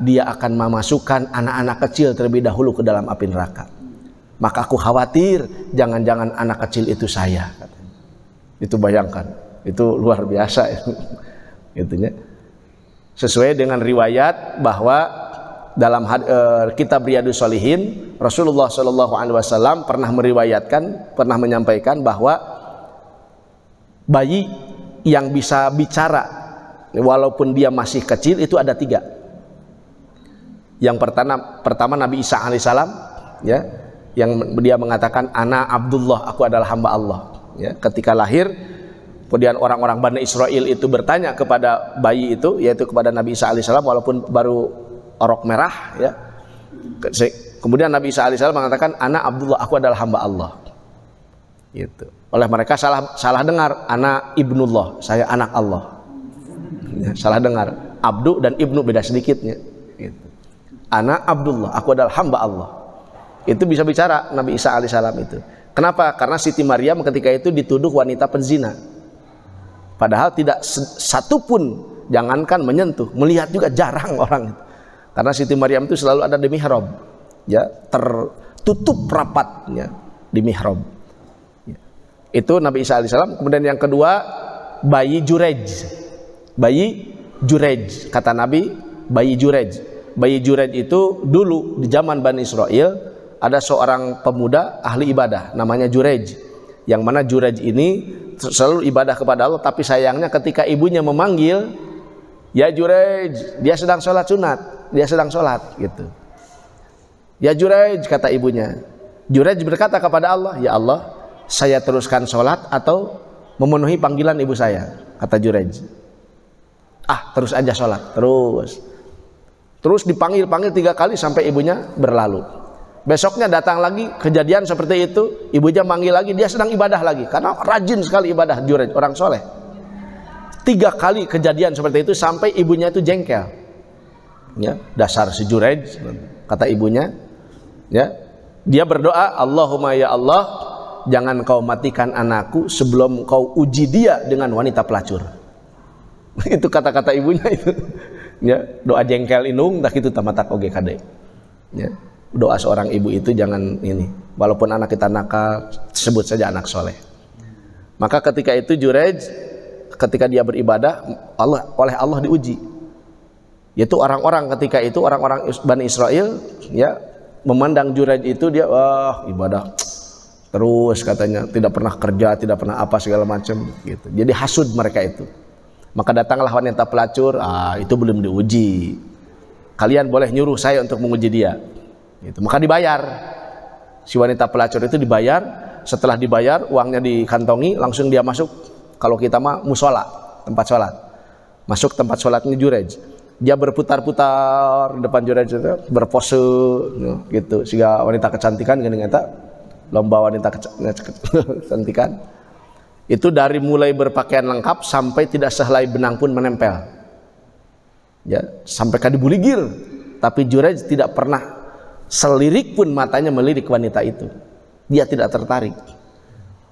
Speaker 1: Dia akan memasukkan anak-anak kecil terlebih dahulu ke dalam api neraka. Maka aku khawatir jangan-jangan anak kecil itu saya. Itu bayangkan, itu luar biasa. Itunya. Sesuai dengan riwayat bahwa dalam kitab Riyadhus Shalihin, Rasulullah SAW pernah menyampaikan bahwa bayi yang bisa bicara walaupun dia masih kecil itu ada 3. Yang pertama Nabi Isa alaihissalam, ya, yang dia mengatakan, "Ana Abdullah, aku adalah hamba Allah." Ya, ketika lahir Kemudian orang-orang Bani Israel itu bertanya kepada bayi itu, yaitu kepada Nabi Isa alaihissalam, walaupun baru orok merah, ya. Kemudian Nabi Isa alaihissalam mengatakan, "Ana Abdullah, aku adalah hamba Allah." Gitu. Oleh mereka salah dengar, "Ana ibnullah, saya anak Allah." Ya, salah dengar. Abdu dan ibnu beda sedikitnya. Gitu. Ana Abdullah, aku adalah hamba Allah. Itu bisa bicara Nabi Isa alaihissalam itu. Kenapa? Karena Siti Maryam ketika itu dituduh wanita penzina. Padahal tidak satu pun, jangankan menyentuh, melihat juga jarang orang itu. Karena Siti Maryam itu selalu ada di mihrab, ya, tertutup rapat, ya, di mihrab. Ya. Itu Nabi Isa alaihissalam. Kemudian yang kedua, bayi Jurej. Bayi Jurej, kata Nabi, bayi Jurej. Bayi Jurej itu dulu di zaman Bani Israel ada seorang pemuda ahli ibadah namanya Jurej. Yang mana Jurej ini selalu ibadah kepada Allah, tapi sayangnya ketika ibunya memanggil, "Ya Jurej," dia sedang sholat sunat, dia sedang sholat gitu. "Ya Jurej," kata ibunya. Jurej berkata kepada Allah, "Ya Allah, saya teruskan sholat atau memenuhi panggilan ibu saya?" Kata Jurej. "Ah, terus aja sholat, terus dipanggil 3 kali sampai ibunya berlalu. Besoknya datang lagi kejadian seperti itu, ibunya manggil lagi, dia sedang ibadah lagi karena rajin sekali ibadah Jurej, orang soleh. 3 kali kejadian seperti itu sampai ibunya itu jengkel. Ya, dasar si Jurej, kata ibunya. Ya, dia berdoa, "Allahumma ya Allah, jangan kau matikan anakku sebelum kau uji dia dengan wanita pelacur." Itu kata-kata ibunya itu. Ya, doa jengkel inung dah kitu tamatak oge kade. Ya. Doa seorang ibu itu jangan ini, walaupun anak kita nakal, sebut saja anak soleh. Maka ketika itu Jurej, ketika dia beribadah, oleh Allah diuji. Yaitu orang-orang ketika itu, orang-orang Bani Israel, ya, memandang Jurej itu, dia ibadah terus katanya, tidak pernah kerja, tidak pernah apa segala macam gitu. Jadi hasud mereka itu. Maka datanglah wanita pelacur, itu belum diuji. Kalian boleh nyuruh saya untuk menguji dia. Gitu. Maka dibayar. Si wanita pelacur itu dibayar. Setelah dibayar, uangnya dikantongi, langsung dia masuk. Kalau kita mah musola, tempat sholat. Masuk tempat sholatnya Jurej. Dia berputar-putar depan Jurej itu, berpose, gitu. Sehingga wanita kecantikan, gini kata, lomba wanita kecantikan. Itu dari mulai berpakaian lengkap sampai tidak sehelai benang pun menempel. Ya, sampai kadibuligir. Tapi Jurej tidak pernah selirik pun matanya melirik wanita itu. Dia tidak tertarik.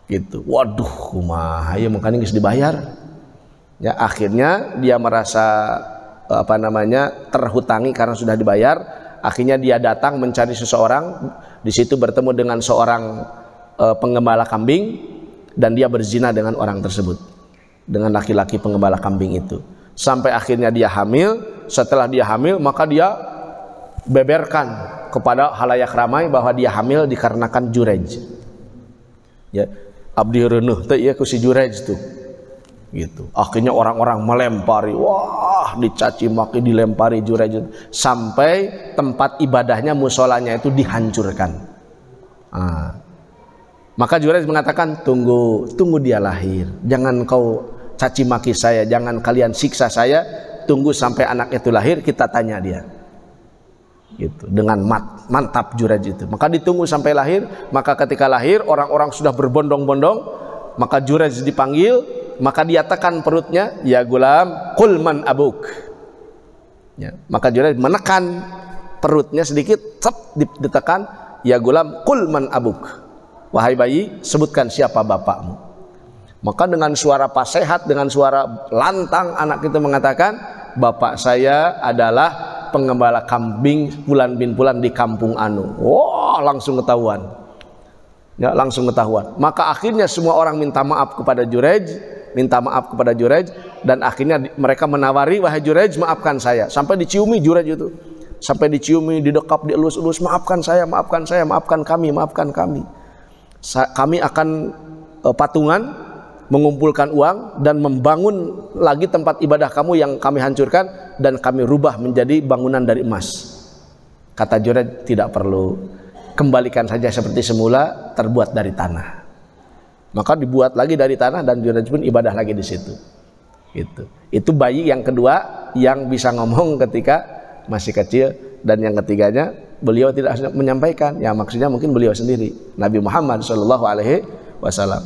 Speaker 1: Gitu. Waduh, kumaha ya makanya geus dibayar. Ya, akhirnya dia merasa terhutangi karena sudah dibayar. Akhirnya dia datang mencari seseorang. Di situ bertemu dengan seorang penggembala kambing. Dan dia berzina dengan orang tersebut, dengan laki-laki penggembala kambing itu, sampai akhirnya dia hamil. Setelah dia hamil, maka dia beberkan kepada halayak ramai bahwa dia hamil dikarenakan Jurej. Ya, abdi reunuh teh ieu ku si Jurej tuh. Gitu. Akhirnya orang-orang melempari, wah, dicaci maki, dilempari Jurej sampai tempat ibadahnya, musolanya itu dihancurkan. Maka Jurej mengatakan, tunggu dia lahir, jangan kau caci maki saya, jangan kalian siksa saya, tunggu sampai anak itu lahir, kita tanya dia. Gitu. Dengan mantap Jurej itu. Maka ditunggu sampai lahir. Maka ketika lahir, orang-orang sudah berbondong-bondong, maka Jurej dipanggil, maka dia tekan perutnya, "Ya gulam, qul man abuk." Ya. Maka Jurej menekan perutnya sedikit, ditekan, "Ya gulam, qul man abuk." Wahai bayi, sebutkan siapa bapakmu. Maka dengan suara pasehat, dengan suara lantang, anak itu mengatakan, "Bapak saya adalah penggembala kambing Fulan bin Fulan di kampung anu." Wah, langsung ketahuan. Ya, langsung ketahuan. Maka akhirnya semua orang minta maaf kepada Jurej, dan akhirnya mereka menawari, "Wahai Jurej, maafkan saya." Sampai diciumi Jurej itu. Sampai diciumi, didekap, dielus-elus, "Maafkan saya, maafkan kami. Kami akan patungan, mengumpulkan uang dan membangun lagi tempat ibadah kamu yang kami hancurkan, dan kami rubah menjadi bangunan dari emas." Kata Jurej, "Tidak perlu, kembalikan saja seperti semula, terbuat dari tanah." maka dibuat lagi dari tanah dan pun ibadah lagi di situ. Gitu. Itu bayi yang kedua yang bisa ngomong ketika masih kecil, dan yang ketiganya beliau tidak menyampaikan. Ya maksudnya mungkin beliau sendiri, Nabi Muhammad SAW.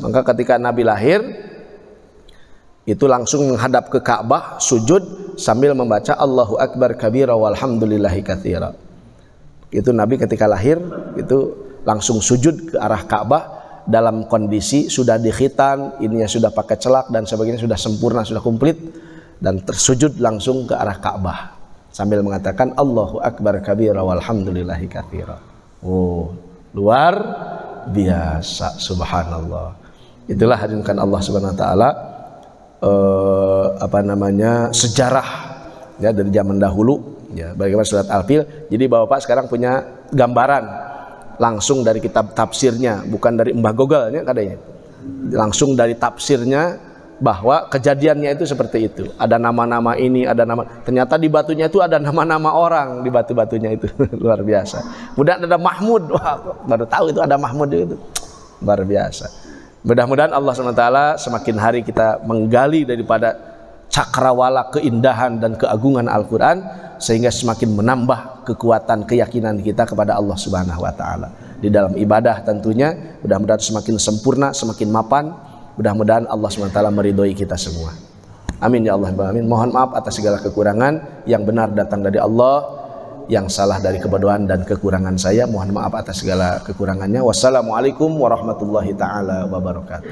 Speaker 1: Maka ketika Nabi lahir itu langsung menghadap ke Ka'bah, sujud sambil membaca Allahu Akbar kabira walhamdulillahi katsira. Itu Nabi ketika lahir itu langsung sujud ke arah Ka'bah dalam kondisi sudah dikhitan, ininya sudah pakai celak dan sebagainya, sudah sempurna, sudah komplit, dan tersujud langsung ke arah Ka'bah sambil mengatakan Allahu Akbar kabira walhamdulillahi katsira. Oh, luar biasa, subhanallah. Itulah hadirkan Allah Subhanahu wa taala sejarah ya dari zaman dahulu ya, bagaimana surat Al-Fil. Jadi Bapak sekarang punya gambaran langsung dari kitab tafsirnya, bukan dari Mbah Google ya katanya. Langsung dari tafsirnya bahwa kejadiannya itu seperti itu. Ada nama-nama ini, ada nama, ternyata di batunya itu ada nama-nama orang di batu-batunya itu. Luar biasa. Kemudian ada Mahmud. Wah, baru tahu itu ada Mahmud itu. Luar biasa. Mudah-mudahan Allah SWT semakin hari kita menggali daripada cakrawala keindahan dan keagungan Al-Quran, sehingga semakin menambah kekuatan keyakinan kita kepada Allah Subhanahu wa taala di dalam ibadah tentunya. Mudah-mudahan semakin sempurna, semakin mapan. Mudah-mudahan Allah SWT meridhoi kita semua. Amin ya Allah. Amin. Mohon maaf atas segala kekurangan. Yang benar datang dari Allah, yang salah dari kebodohan dan kekurangan saya. Mohon maaf atas segala kekurangannya. Wassalamualaikum warahmatullahi taala wabarakatuh.